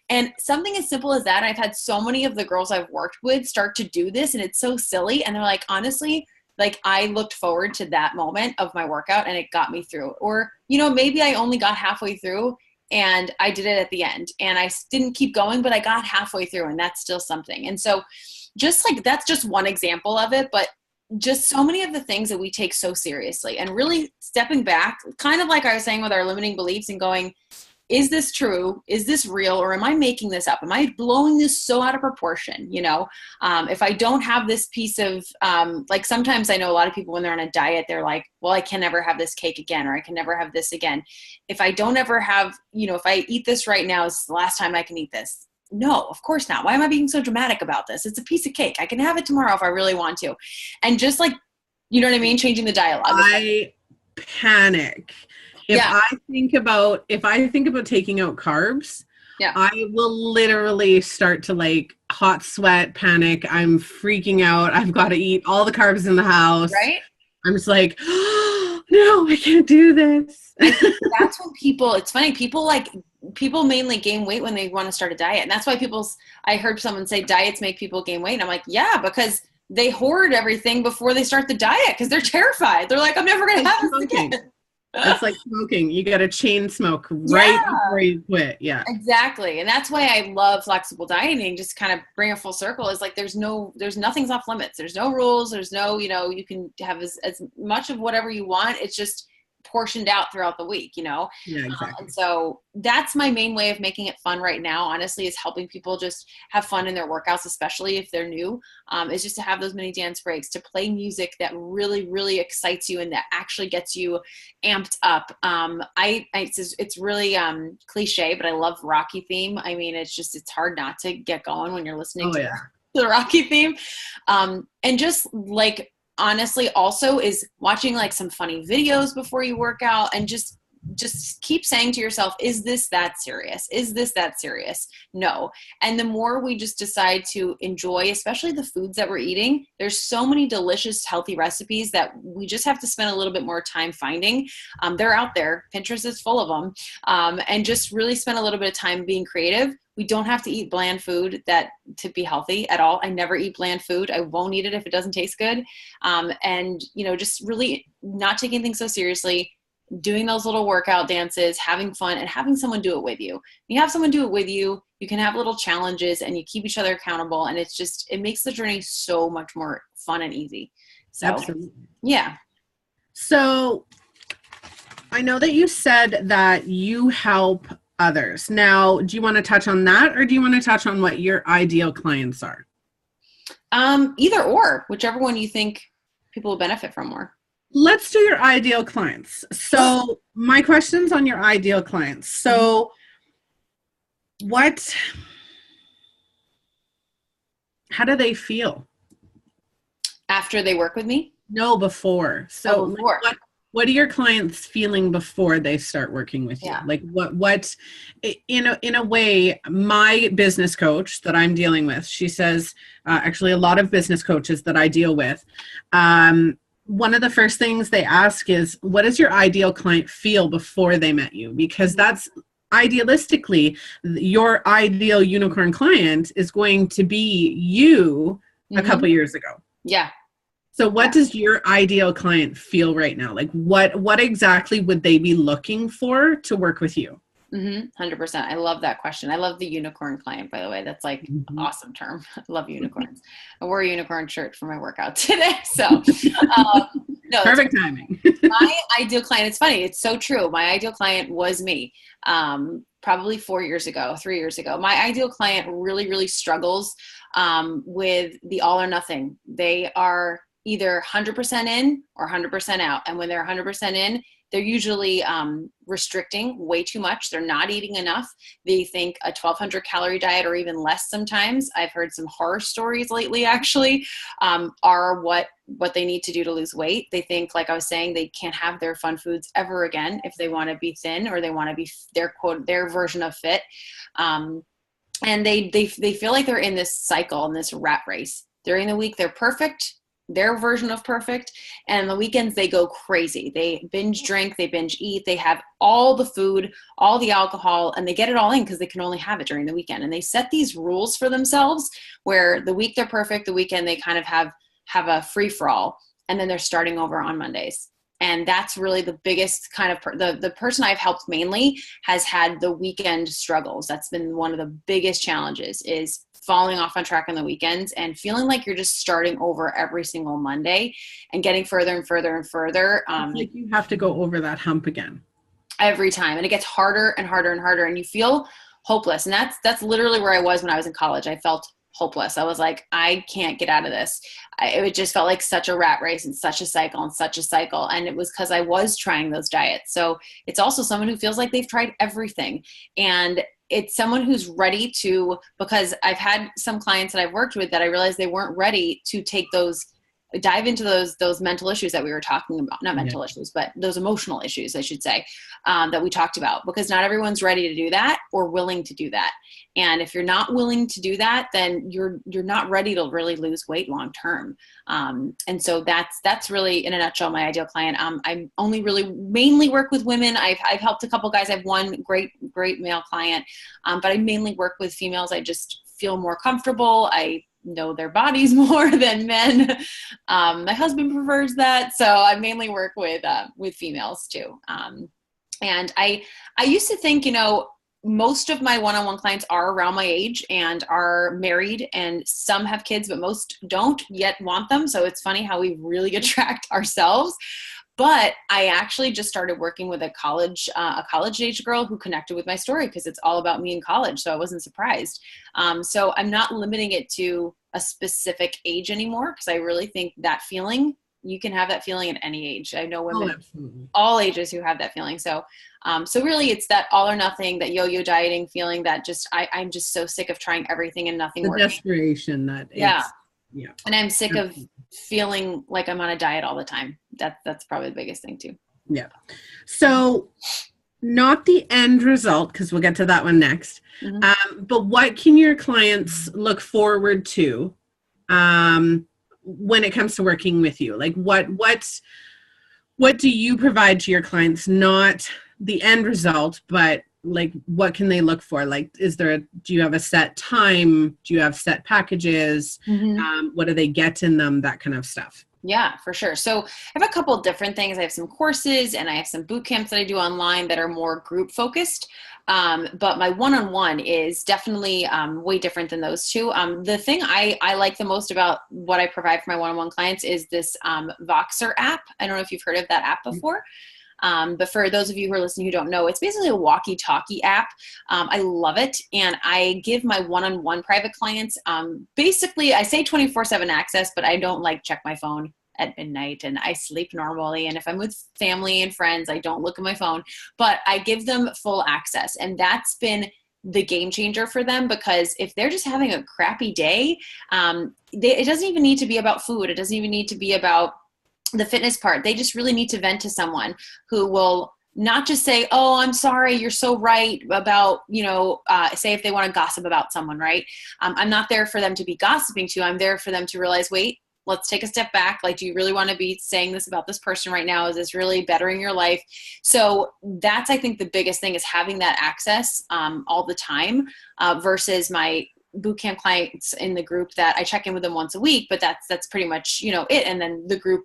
And something as simple as that, I've had so many of the girls I've worked with start to do this, and it's so silly. And they're like, honestly, like I looked forward to that moment of my workout and it got me through. Or, maybe I only got halfway through and I did it at the end and I didn't keep going, but I got halfway through, and that's still something. And so just like, that's just one example of it, but just so many of the things that we take so seriously, and really stepping back, kind of like I was saying with our limiting beliefs, and going, is this true? Is this real? Or am I making this up? Am I blowing this so out of proportion? If I don't have this piece of, like sometimes I know a lot of people when they're on a diet, they're like, well, I can never have this cake again, or I can never have this again. If I don't ever have, if I eat this right now, it's the last time I can eat this. No, of course not. Why am I being so dramatic about this? It's a piece of cake. I can have it tomorrow if I really want to. And just like, you know what I mean? Changing the dialogue. I panic. If I think about taking out carbs, I will literally start to like hot sweat, panic. I'm freaking out. I've got to eat all the carbs in the house. Right? I'm just like, oh, no, I can't do this. That's when it's funny. People mainly gain weight when they want to start a diet. And that's why I heard someone say diets make people gain weight. And I'm like, yeah, because they hoard everything before they start the diet because they're terrified. They're like, I'm never going to have this again. It's like smoking. You got to chain smoke right before you quit. Yeah, exactly. And that's why I love flexible dieting. Just kind of bring a full circle. Is like, there's nothing's off limits. There's no rules. There's no, you can have as much of whatever you want. It's just portioned out throughout the week, Yeah, exactly. And so that's my main way of making it fun right now, honestly, is helping people just have fun in their workouts, especially if they're new, is just to have those mini dance breaks, to play music that really, really excites you and that actually gets you amped up. It's really cliche, but I love Rocky theme. I mean, it's hard not to get going when you're listening to the Rocky theme. And just like, honestly, also is watching like some funny videos before you work out, and just keep saying to yourself, is this that serious? Is this that serious? No. And the more we just decide to enjoy, especially the foods that we're eating, there's so many delicious, healthy recipes that we just have to spend a little bit more time finding. They're out there. Pinterest is full of them. And just really spend a little bit of time being creative. We don't have to eat bland food to be healthy at all. I never eat bland food. I won't eat it if it doesn't taste good. And, just really not taking things so seriously, doing those little workout dances, having fun, and having someone do it with you. When you have someone do it with you, you can have little challenges and you keep each other accountable. And it makes the journey so much more fun and easy. So, absolutely. Yeah. So I know that you said that you help others. Now, do you want to touch on that, or do you want to touch on what your ideal clients are? Either or, whichever one you think people will benefit from more. Let's do your ideal clients. So my question's on your ideal clients. So how do they feel? After they work with me? No, before. So before. What are your clients feeling before they start working with you? Yeah. Like what in a way, my business coach that I'm dealing with, she says, actually a lot of business coaches that I deal with, one of the first things they ask is, what does your ideal client feel before they met you? Because that's idealistically, your ideal unicorn client is going to be you a couple years ago. Yeah. So what does your ideal client feel right now? Like what exactly would they be looking for to work with you? 100%. I love that question. I love the unicorn client, by the way. That's like awesome term. I love unicorns. I wore a unicorn shirt for my workout today. So no, perfect timing. My ideal client, it's funny. It's so true. My ideal client was me. Probably 3 years ago. My ideal client really, really struggles with the all or nothing. They are either 100% in or 100% out. And when they're 100% in, they're usually restricting way too much. They're not eating enough. They think a 1,200 calorie diet or even less sometimes, I've heard some horror stories lately actually, are what they need to do to lose weight. They think, like I was saying, they can't have their fun foods ever again if they want to be thin or they want to be their version of fit. And they feel like they're in this cycle, in this rat race. During the week, they're perfect, their version of perfect. And on the weekends, they go crazy. They binge drink, they binge eat, they have all the food, all the alcohol, and they get it all in because they can only have it during the weekend. And they set these rules for themselves where the week they're perfect, the weekend they kind of have a free for all. And then they're starting over on Mondays. And that's really the biggest kind of, the person I've helped mainly has had the weekend struggles. That's been one of the biggest challenges, is falling off on track on the weekends and feeling like you're just starting over every single Monday and getting further and further and further. Like you have to go over that hump again. Every time. And it gets harder and harder and harder. And you feel hopeless. And that's literally where I was when I was in college. I felt hopeless. I was like, I can't get out of this. It just felt like such a rat race and such a cycle and such a cycle. And it was because I was trying those diets. So it's also someone who feels like they've tried everything. And it's someone who's ready to, because I've had some clients that I've worked with that I realized they weren't ready to dive into those mental issues that we were talking about, not mental issues, but those emotional issues, I should say, that we talked about, because not everyone's ready to do that or willing to do that. And if you're not willing to do that, then you're not ready to really lose weight long term. And so that's really, in a nutshell, my ideal client. I only really mainly work with women. I've helped a couple guys. I have one great male client, but I mainly work with females. I just feel more comfortable. I know their bodies more than men. My husband prefers that. So I mainly work with females too. And I used to think, most of my one-on-one clients are around my age and are married, and some have kids, but most don't yet want them. So it's funny how we really attract ourselves. But I actually just started working with a college age girl who connected with my story because it's all about me in college. So I wasn't surprised. So I'm not limiting it to a specific age anymore, because I really think that feeling, you can have that feeling at any age. I know women, all ages, who have that feeling. So really it's that all or nothing, that yo-yo dieting feeling, that just, I'm just so sick of trying everything and nothing working. Desperation that yeah. And I'm sick of feeling like I'm on a diet all the time. That's probably the biggest thing too. Yeah. So not the end result, because we'll get to that one next. But what can your clients look forward to when it comes to working with you? Like what do you provide to your clients? Not the end result, but like, what can they look for? Like, do you have a set time? Do you have set packages? What do they get in them? That kind of stuff. Yeah, for sure. So I have a couple of different things. I have some courses and I have some boot camps that I do online that are more group focused. But my one-on-one is definitely way different than those two. The thing I like the most about what I provide for my one-on-one clients is this Voxer app. I don't know if you've heard of that app before. But for those of you who are listening who don't know, it's basically a walkie-talkie app. I love it. And I give my one-on-one private clients, basically I say 24/7 access, but I don't check my phone at midnight, and I sleep normally. And if I'm with family and friends, I don't look at my phone, but I give them full access. And that's been the game changer for them, because if they're just having a crappy day, it doesn't even need to be about food. It doesn't even need to be about the fitness part, they just really need to vent to someone who will not just say, oh, I'm sorry, you're so right about, say if they want to gossip about someone, right? I'm not there for them to be gossiping to. I'm there for them to realize, wait, let's take a step back. Like, do you really want to be saying this about this person right now? Is this really bettering your life? So that's, I think, the biggest thing is having that access all the time versus my bootcamp clients in the group that I check in with them once a week, but that's pretty much, it. And then the group,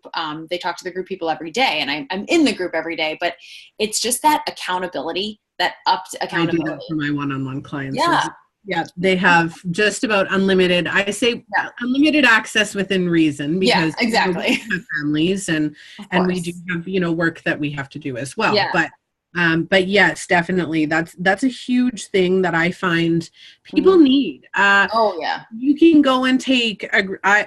they talk to the group people every day, and I'm in the group every day, but it's just that accountability, that upped accountability. I do that for my one-on-one clients. Yeah. Yeah. They have just about unlimited, I say unlimited access within reason, because exactly. We have families and we do have, work that we have to do as well. Yeah. But yes, definitely. That's a huge thing that I find people need. You can go and take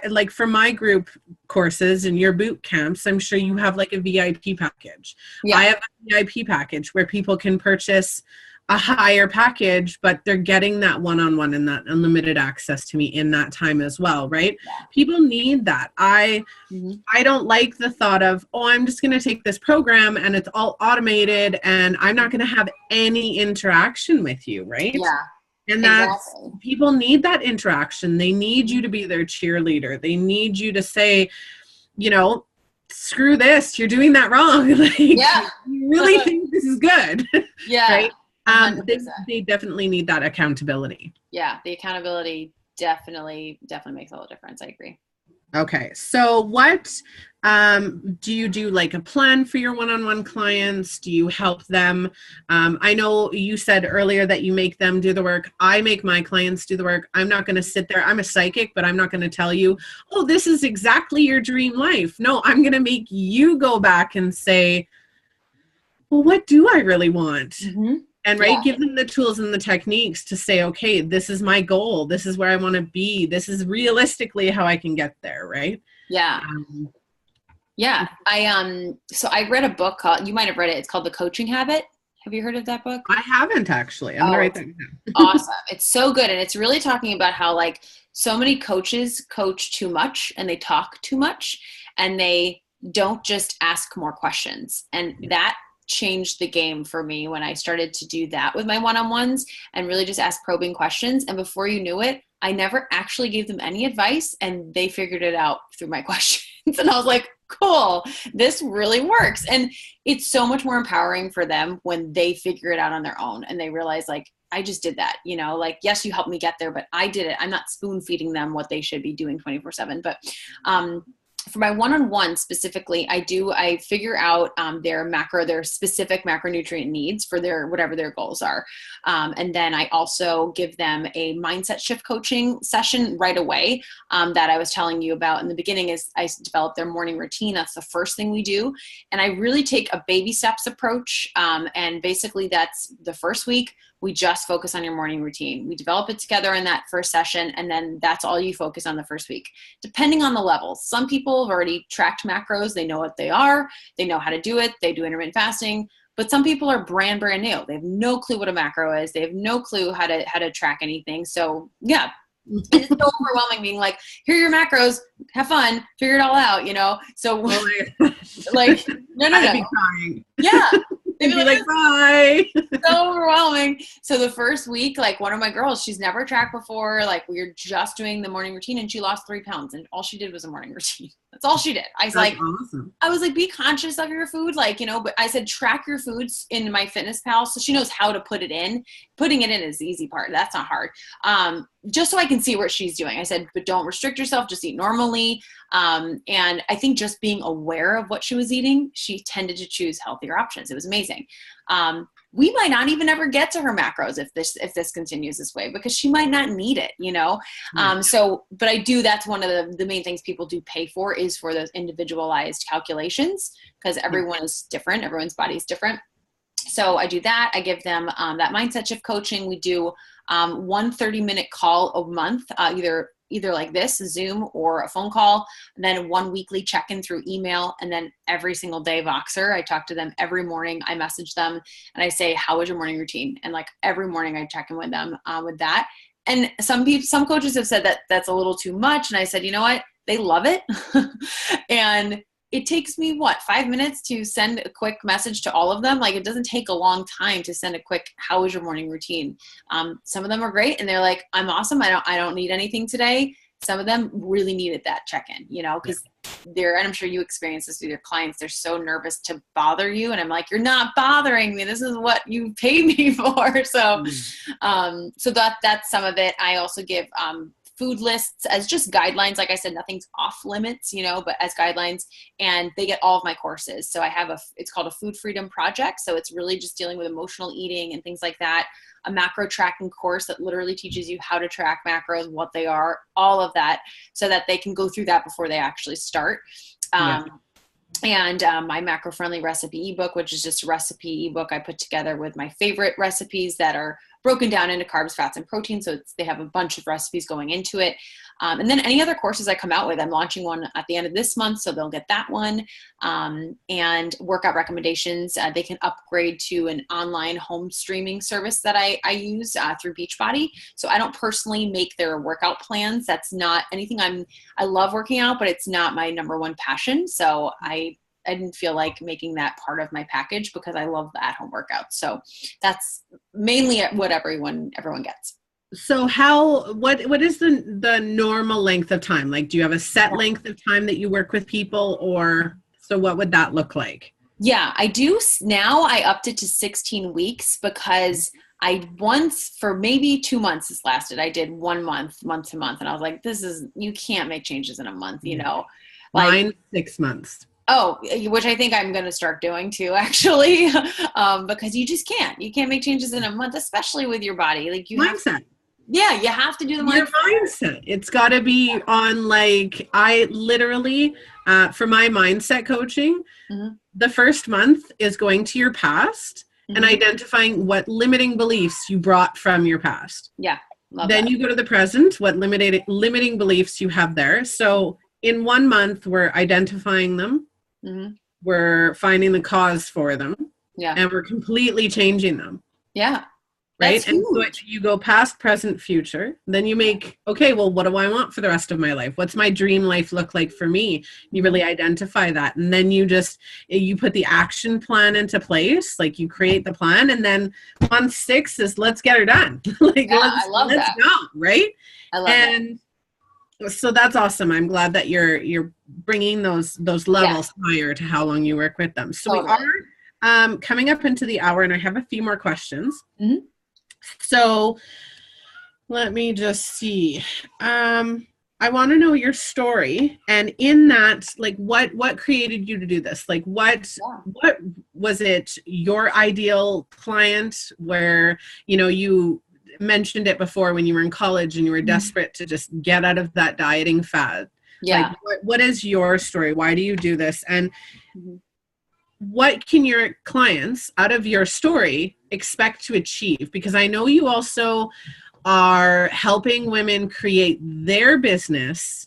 like for my group courses and your boot camps, I'm sure you have like a VIP package. Yeah. I have a VIP package where people can purchase a higher package, but they're getting that one-on-one and that unlimited access to me in that time as well, right? Yeah. People need that. I don't like the thought of, oh, I'm just going to take this program and it's all automated and I'm not going to have any interaction with you, right? Yeah. And that's, people need that interaction. They need you to be their cheerleader. They need you to say, screw this, you're doing that wrong. Like, you really think this is good? Yeah. Right? They definitely need that accountability. Yeah, the accountability definitely makes all the difference. I agree. Okay, so what do you do, like a plan for your one-on-one clients? Do you help them? I know you said earlier that you make them do the work. I make my clients do the work. I'm not going to sit there. I'm a psychic, but I'm not going to tell you, oh, this is exactly your dream life. No, I'm going to make you go back and say, well, what do I really want? Mm-hmm. And give them the tools and the techniques to say, okay, this is my goal. This is where I want to be. This is realistically how I can get there. Right. Yeah. So I read a book called, you might've read it. It's called The Coaching Habit. Have you heard of that book? I haven't actually. I'm going to write that down. Awesome. It's so good. And it's really talking about how like so many coaches coach too much and they talk too much and they don't just ask more questions. And that changed the game for me when I started to do that with my one-on-ones and really just ask probing questions. And before you knew it, I never actually gave them any advice and they figured it out through my questions. And I was like, cool, this really works. And it's so much more empowering for them when they figure it out on their own and they realize like, I just did that, like, yes, you helped me get there, but I did it. I'm not spoon feeding them what they should be doing 24/7. But, for my one-on-one specifically, I figure out their specific macronutrient needs for whatever their goals are. And then I also give them a mindset shift coaching session right away that I was telling you about in the beginning. Is I develop their morning routine. That's the first thing we do. And I really take a baby steps approach. And basically that's the first week. We just focus on your morning routine. We develop it together in that first session, and then that's all you focus on the first week, depending on the levels. Some people have already tracked macros. They know what they are. They know how to do it. They do intermittent fasting. But some people are brand new. They have no clue what a macro is. They have no clue how to track anything. So yeah, it's so overwhelming being like, here are your macros, have fun, figure it all out, So like, no. I'd be crying. Yeah. They'd be like, bye. So overwhelming. So the first week, like one of my girls, she's never tracked before. Like we were just doing the morning routine and she lost 3 pounds and all she did was a morning routine. That's all she did. That's awesome. I was like, be conscious of your food. Like, but I said, track your foods in my fitness pal. So she knows how to put it in. Putting it in is the easy part. That's not hard. Just so I can see what she's doing. I said, but don't restrict yourself. Just eat normally. And I think just being aware of what she was eating, she tended to choose healthier options. It was amazing. We might not even ever get to her macros if this continues this way, because she might not need it, but I do, that's one of the main things people do pay for is for those individualized calculations, because everyone is different. Everyone's body is different. So I do that. I give them that mindset shift coaching. We do 1 30-minute call a month, either like this, a Zoom or a phone call, and then 1 weekly check-in through email, and then every single day Voxer. I talk to them every morning. I message them and I say, how was your morning routine? And like every morning I check in with them with that. And some coaches have said that that's a little too much. And I said, you know what? They love it. And it takes me 5 minutes to send a quick message to all of them. Like, it doesn't take a long time to send a quick, how was your morning routine? Some of them are great and they're like, I'm awesome. I don't need anything today. Some of them really needed that check-in, because and I'm sure you experience this with your clients. They're so nervous to bother you. And I'm like, you're not bothering me. This is what you paid me for. So, so that's some of it. I also give, food lists as just guidelines. Like I said, nothing's off limits, but as guidelines, and they get all of my courses. So I have it's called a Food Freedom Project. So it's really just dealing with emotional eating and things like that. A macro tracking course that literally teaches you how to track macros, what they are, all of that, so that they can go through that before they actually start. And my macro-friendly recipe ebook, which is just a recipe ebook I put together with my favorite recipes that are broken down into carbs, fats, and protein. So they have a bunch of recipes going into it. And then any other courses I come out with, I'm launching one at the end of this month, so they'll get that one. And workout recommendations, they can upgrade to an online home streaming service that I use through Beachbody. So I don't personally make their workout plans. That's not anything I love working out, but it's not my number one passion. So I didn't feel like making that part of my package because I love the at-home workouts. So that's mainly what everyone gets. So what is the normal length of time? Like, do you have a set length of time that you work with people, or so what would that look like? Yeah, I do. Now I upped it to 16 weeks because I once, for maybe 2 months this lasted, I did 1 month to month. And I was like, you can't make changes in a month, like mine 6 months. Oh, which I think I'm going to start doing too, actually, because you just can't. You can't make changes in a month, especially with your body. Like you mindset. You have to do the mindset. It's got to be on. Like, I literally, for my mindset coaching, the first month is going to your past and identifying what limiting beliefs you brought from your past. Yeah. Then you go to the present, what limiting beliefs you have there. So in 1 month, we're identifying them. We're finding the cause for them. Yeah. And we're completely changing them. Yeah. Right. And so you go past, present, future. Then you make, okay, well, what do I want for the rest of my life? What's my dream life look like for me? You really identify that. And then you put the action plan into place. Like, you create the plan. And then month 6 is let's get her done. Like, I love let's that. go. Right. I love that. So that's awesome. I'm glad that you're bringing those levels higher to how long you work with them. So we are coming up into the hour, and I have a few more questions. So let me just see. I want to know your story, and in that, like, what created you to do this? Like, what was it? Your ideal client, where you mentioned it before when you were in college and you were desperate to just get out of that dieting fad. Like, what is your story? Why do you do this? And what can your clients out of your story expect to achieve? Because I know you also are helping women create their business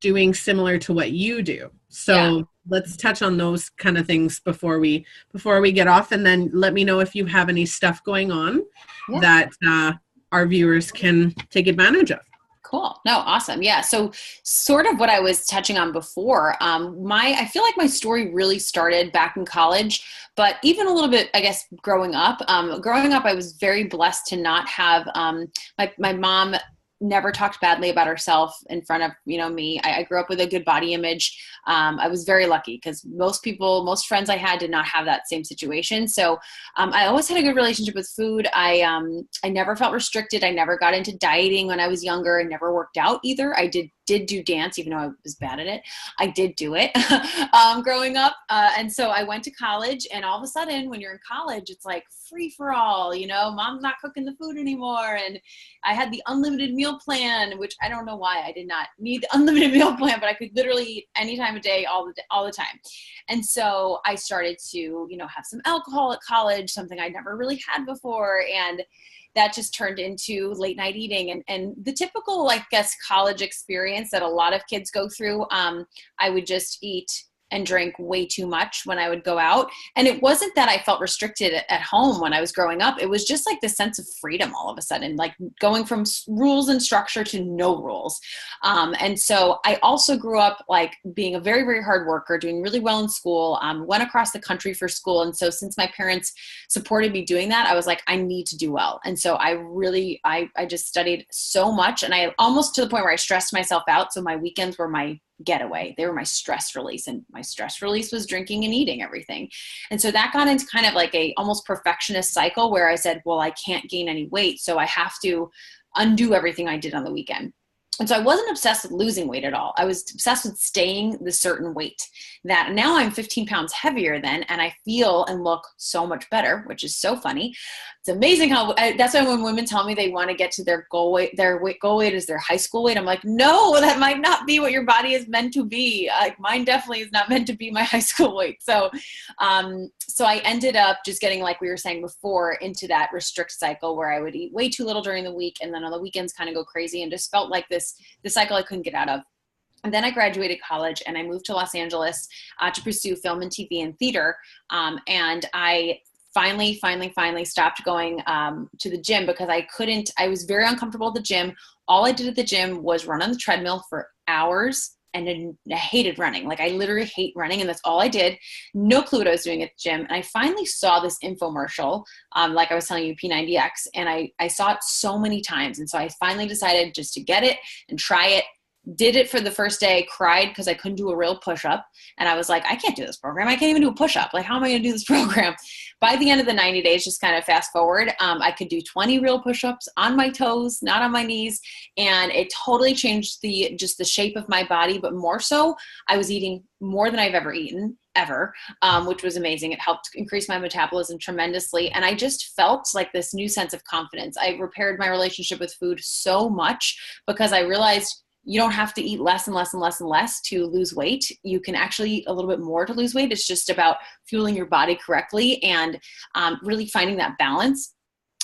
doing similar to what you do. So let's touch on those kind of things before we get off, and then let me know if you have any stuff going on that our viewers can take advantage of. Cool. No, awesome. Yeah. So sort of what I was touching on before, I feel like my story really started back in college, but even a little bit, I guess, growing up, I was very blessed to not have, my mom never talked badly about herself in front of, me. I grew up with a good body image. I was very lucky because most friends I had did not have that same situation. So I always had a good relationship with food. I never felt restricted. I never got into dieting when I was younger. I never worked out either. I did do dance, even though I was bad at it. I did do it growing up. And so I went to college, and all of a sudden when you're in college, it's like free for all, mom's not cooking the food anymore. And I had the unlimited meal plan, which I don't know why I did not need the unlimited meal plan, but I could literally eat any time of day, all the time. And so I started to, have some alcohol at college, something I never really had before. And that just turned into late night eating and the typical, I guess, college experience that a lot of kids go through. I would just eat and drank way too much when I would go out. And it wasn't that I felt restricted at home when I was growing up. It was just like the sense of freedom all of a sudden, like going from rules and structure to no rules. And so I also grew up like being a very, very hard worker, doing really well in school, went across the country for school. And so since my parents supported me doing that, I was like, I need to do well. And so I just studied so much, and I almost to the point where I stressed myself out. So my weekends were my getaway. They were my stress release, and my stress release was drinking and eating everything. And so that got into kind of like a almost perfectionist cycle where I said, well, I can't gain any weight, so I have to undo everything I did on the weekend. And so I wasn't obsessed with losing weight at all. I was obsessed with staying the certain weight that now I'm 15 pounds heavier than, and I feel and look so much better, which is so funny. It's amazing how that's why when women tell me they want to get to their goal weight is their high school weight. I'm like, no, that might not be what your body is meant to be. Like mine definitely is not meant to be my high school weight. So I ended up just getting, like we were saying before, into that restrict cycle where I would eat way too little during the week, and then on the weekends kind of go crazy, and just felt like the cycle I couldn't get out of. And then I graduated college and I moved to Los Angeles to pursue film and TV and theater. And I finally stopped going to the gym because I was very uncomfortable at the gym. All I did at the gym was run on the treadmill for hours, and I hated running. Like I literally hate running, and that's all I did. No clue what I was doing at the gym. And I finally saw this infomercial, like I was telling you, P90X, and I saw it so many times. And so I finally decided just to get it and try it. Did it for the first day, cried because I couldn't do a real push-up. And I was like, I can't do this program. I can't even do a push-up. Like, how am I going to do this program? By the end of the 90 days, just kind of fast forward, I could do 20 real push-ups on my toes, not on my knees. And it totally changed just the shape of my body. But more so, I was eating more than I've ever eaten, ever, which was amazing. It helped increase my metabolism tremendously. And I just felt like this new sense of confidence. I repaired my relationship with food so much because I realized you don't have to eat less and less and less and less to lose weight. You can actually eat a little bit more to lose weight. It's just about fueling your body correctly and really finding that balance.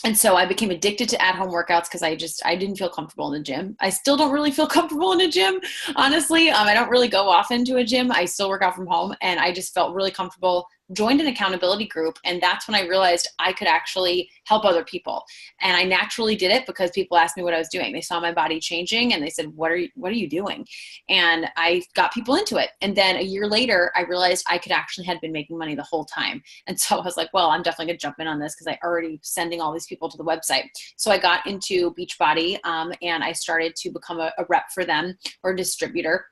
And so I became addicted to at-home workouts because I didn't feel comfortable in the gym. I still don't really feel comfortable in a gym, honestly. I don't really go often to a gym. I still work out from home, and I just felt really comfortable. Joined an accountability group, and that's when I realized I could actually help other people. And I naturally did it because people asked me what I was doing. They saw my body changing, and they said, what are you doing? And I got people into it. And then a year later, I realized I could actually had been making money the whole time. And so I was like, well, I'm definitely gonna jump in on this because I already sending all these people to the website. So I got into Beachbody, and I started to become a rep for them, or a distributor.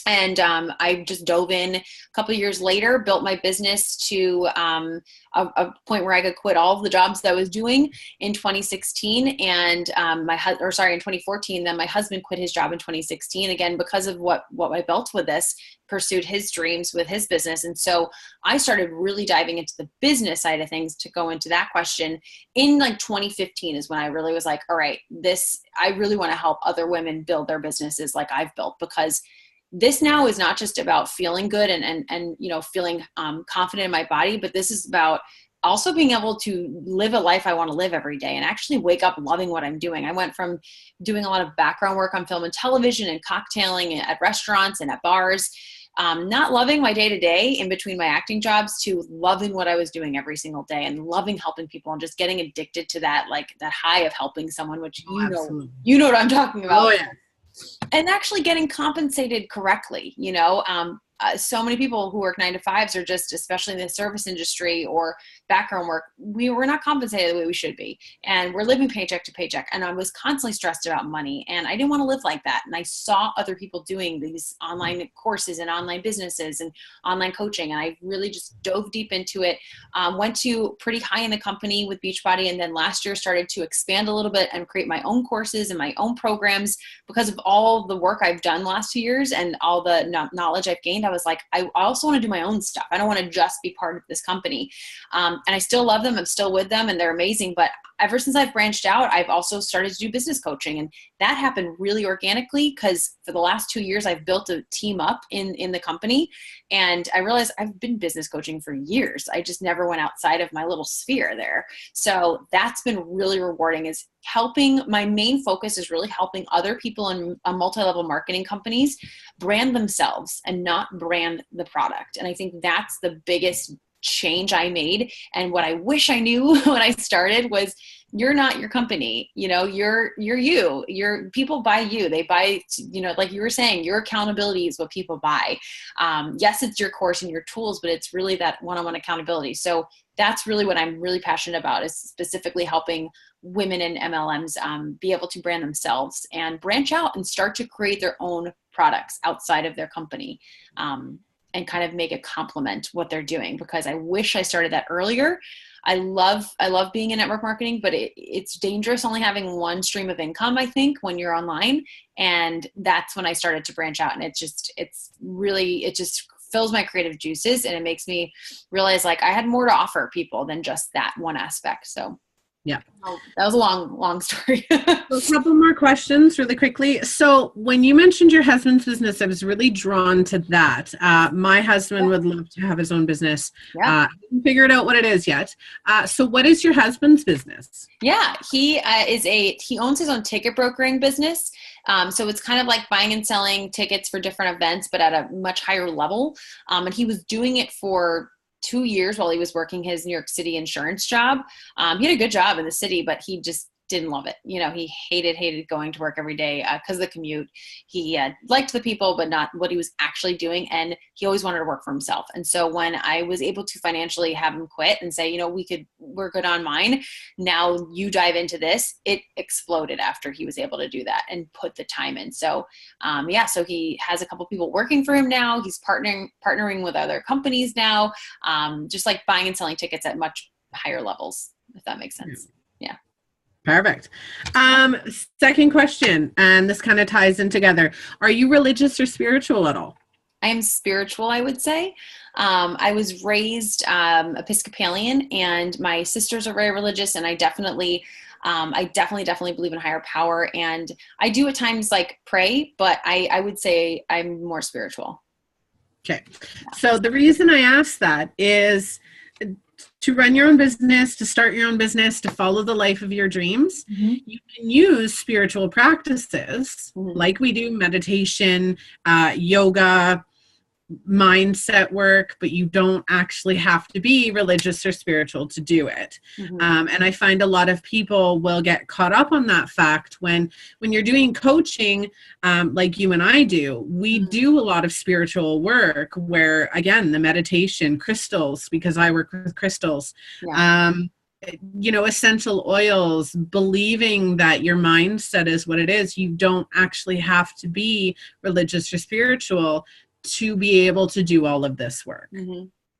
And I just dove in a couple of years later, built my business to a point where I could quit all of the jobs that I was doing in 2016. And in 2014, then my husband quit his job in 2016, again, because of what I built with this, pursued his dreams with his business. And so I started really diving into the business side of things to go into that question in like 2015 is when I really was like, all right, I really want to help other women build their businesses like I've built, because this now is not just about feeling good and feeling confident in my body, but this is about also being able to live a life I want to live every day and actually wake up loving what I'm doing. I went from doing a lot of background work on film and television and cocktailing at restaurants and at bars, not loving my day-to-day in between my acting jobs, to loving what I was doing every single day and loving helping people and just getting addicted to that, like that high of helping someone, which you know what I'm talking about. Oh, yeah. And actually getting compensated correctly, so many people who work 9 to 5s are just, especially in the service industry or background work, we're not compensated the way we should be. And we're living paycheck to paycheck. And I was constantly stressed about money, and I didn't want to live like that. And I saw other people doing these online courses and online businesses and online coaching. And I really just dove deep into it, went to pretty high in the company with Beachbody. And then last year started to expand a little bit and create my own courses and my own programs because of all the work I've done last 2 years and all the knowledge I've gained. I was like, I also want to do my own stuff. I don't want to just be part of this company. And I still love them. I'm still with them and they're amazing, but ever since I've branched out, I've also started to do business coaching, and that happened really organically because for the last 2 years, I've built a team up in the company, and I realized I've been business coaching for years. I just never went outside of my little sphere there. So that's been really rewarding, is helping. My main focus is really helping other people in multi-level marketing companies brand themselves and not brand the product. And I think that's the biggest change I made. And what I wish I knew when I started was, you're not your company. You're you. Your people buy you. They buy, like you were saying, your accountability is what people buy. Yes, it's your course and your tools, but it's really that one-on-one accountability. So that's really what I'm really passionate about, is specifically helping women in MLMs be able to brand themselves and branch out and start to create their own products outside of their company. And kind of make it complement what they're doing, because I wish I started that earlier. I love being in network marketing, but it's dangerous only having one stream of income, I think, when you're online. And that's when I started to branch out. And it just fills my creative juices, and it makes me realize like I had more to offer people than just that one aspect. So yeah, that was a long story. So a couple more questions really quickly. So when you mentioned your husband's business, I was really drawn to that. My husband would love to have his own business. Yeah. I haven't figured out what it is yet. So what is your husband's business? Yeah, he owns his own ticket brokering business. So it's kind of like buying and selling tickets for different events, but at a much higher level. And he was doing it for 2 years while he was working his New York City insurance job. He had a good job in the city, but he just didn't love it. He hated going to work every day because of the commute. He liked the people, but not what he was actually doing. And he always wanted to work for himself. And so when I was able to financially have him quit and say, we're good on mine, now you dive into this, it exploded after he was able to do that and put the time in. So so he has a couple people working for him now. He's partnering with other companies now, just like buying and selling tickets at much higher levels, if that makes sense. Yeah. Perfect. Second question, and this kind of ties in together. Are you religious or spiritual at all? I am spiritual, I would say. I was raised Episcopalian, and my sisters are very religious, and I definitely believe in higher power. And I do at times like pray, but I would say I'm more spiritual. Okay. So the reason I ask that is to run your own business, to start your own business, to follow the life of your dreams, you can use spiritual practices like we do meditation, yoga, mindset work, but you don't actually have to be religious or spiritual to do it. And I find a lot of people will get caught up on that fact when you're doing coaching, like you and I do. We do a lot of spiritual work where, again, the meditation, crystals, because I work with crystals, essential oils, believing that your mindset is what it is. You don't actually have to be religious or spiritual to be able to do all of this work.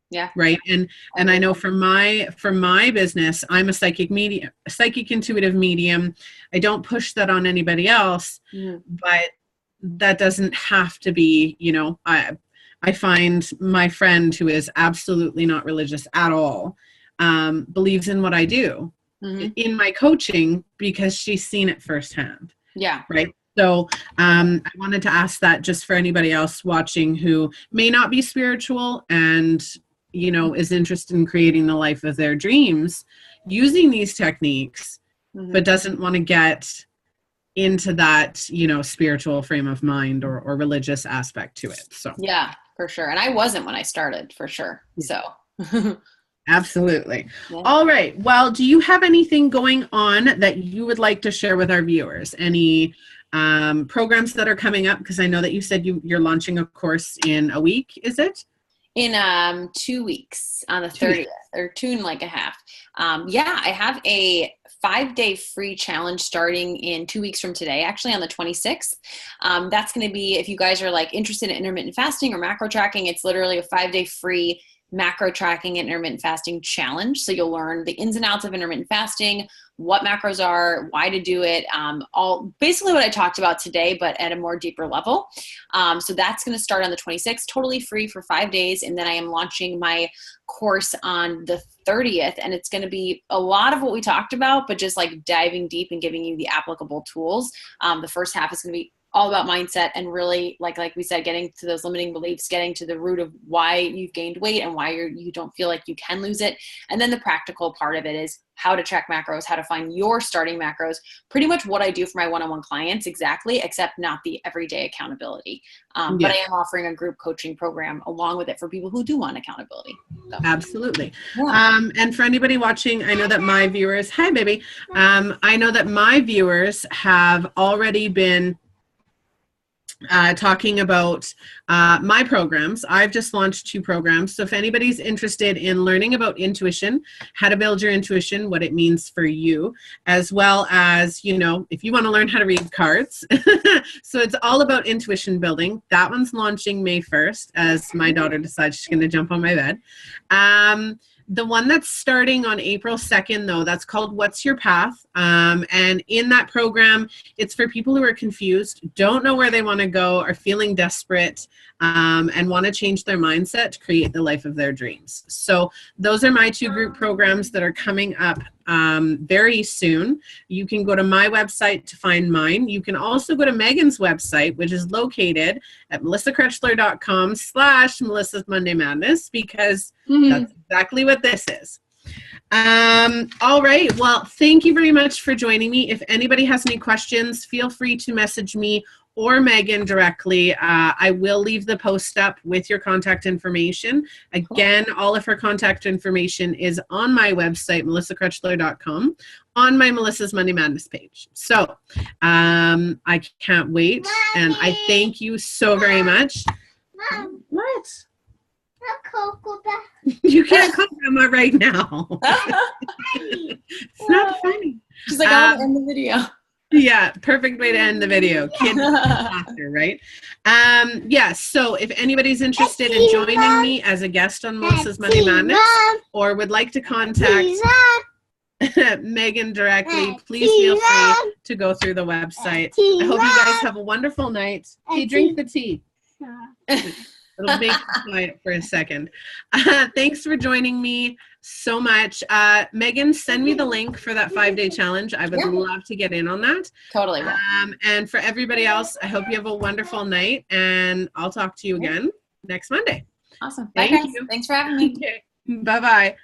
Yeah. Right. And I know for my business, I'm a psychic intuitive medium. I don't push that on anybody else, but that doesn't have to be, I find my friend who is absolutely not religious at all, believes in what I do in my coaching because she's seen it firsthand. Yeah. Right. So I wanted to ask that just for anybody else watching who may not be spiritual and, is interested in creating the life of their dreams using these techniques, but doesn't want to get into that, spiritual frame of mind or religious aspect to it. So yeah, for sure. And I wasn't when I started, for sure. So absolutely. Yeah. All right. Well, do you have anything going on that you would like to share with our viewers? Any programs that are coming up? Because I know that you said you're launching a course in a week, is it? In 2 weeks on the 30th, or 2 and like a half. I have a 5-day free challenge starting in 2 weeks from today, actually on the 26th. That's going to be, if you guys are like interested in intermittent fasting or macro tracking, it's literally a 5-day free macro tracking and intermittent fasting challenge. So you'll learn the ins and outs of intermittent fasting, what macros are, why to do it, all basically what I talked about today, but at a more deeper level. So that's going to start on the 26th, totally free for 5 days. And then I am launching my course on the 30th, and it's going to be a lot of what we talked about, but just like diving deep and giving you the applicable tools. The first half is going to be all about mindset and really, like we said, getting to those limiting beliefs, getting to the root of why you've gained weight and why you don't feel like you can lose it. And then the practical part of it is how to track macros, how to find your starting macros, pretty much what I do for my one-on-one clients exactly, except not the everyday accountability. But I am offering a group coaching program along with it for people who do want accountability. So. Absolutely. Yeah. And for anybody watching, I know that my viewers, hi baby, I know that my viewers have already been talking about my programs. I've just launched 2 programs. So if anybody's interested in learning about intuition, how to build your intuition, what it means for you, as well as, you know, if you want to learn how to read cards. So it's all about intuition building. That one's launching May 1st as my daughter decides she's going to jump on my bed. The one that's starting on April 2nd, though, that's called What's Your Path? And in that program, it's for people who are confused, don't know where they want to go, are feeling desperate, and want to change their mindset to create the life of their dreams. So those are my 2 group programs that are coming up very soon. You can go to my website to find mine. You can also go to Megan's website, which is located at melissacrutchler.com/Melissa's Monday Madness, because that's exactly what this is. All right. Well, thank you very much for joining me. If anybody has any questions, feel free to message me or Megan directly. I will leave the post up with your contact information. Again, all of her contact information is on my website, melissacrutchler.com, on my Melissa's Monday Madness page. So I can't wait. And I thank you so very much. Mom, What? Cocoa. You can't call Grandma right now. It's not funny. She's like, I'll end the video. Yeah, perfect way to end the video. Kids after, right? Yeah, so if anybody's interested in joining me as a guest on Melissa's Monday Madness or would like to contact Megan directly, please feel free to go through the website. I hope you guys have a wonderful night. Hey, drink the tea. It'll make you quiet for a second. Thanks for joining me so much. Megan, send me the link for that 5-day challenge. I would love to get in on that. Totally. And for everybody else, I hope you have a wonderful night, and I'll talk to you again next Monday. Awesome. Bye, guys. Thanks for having me. Okay. Bye-bye.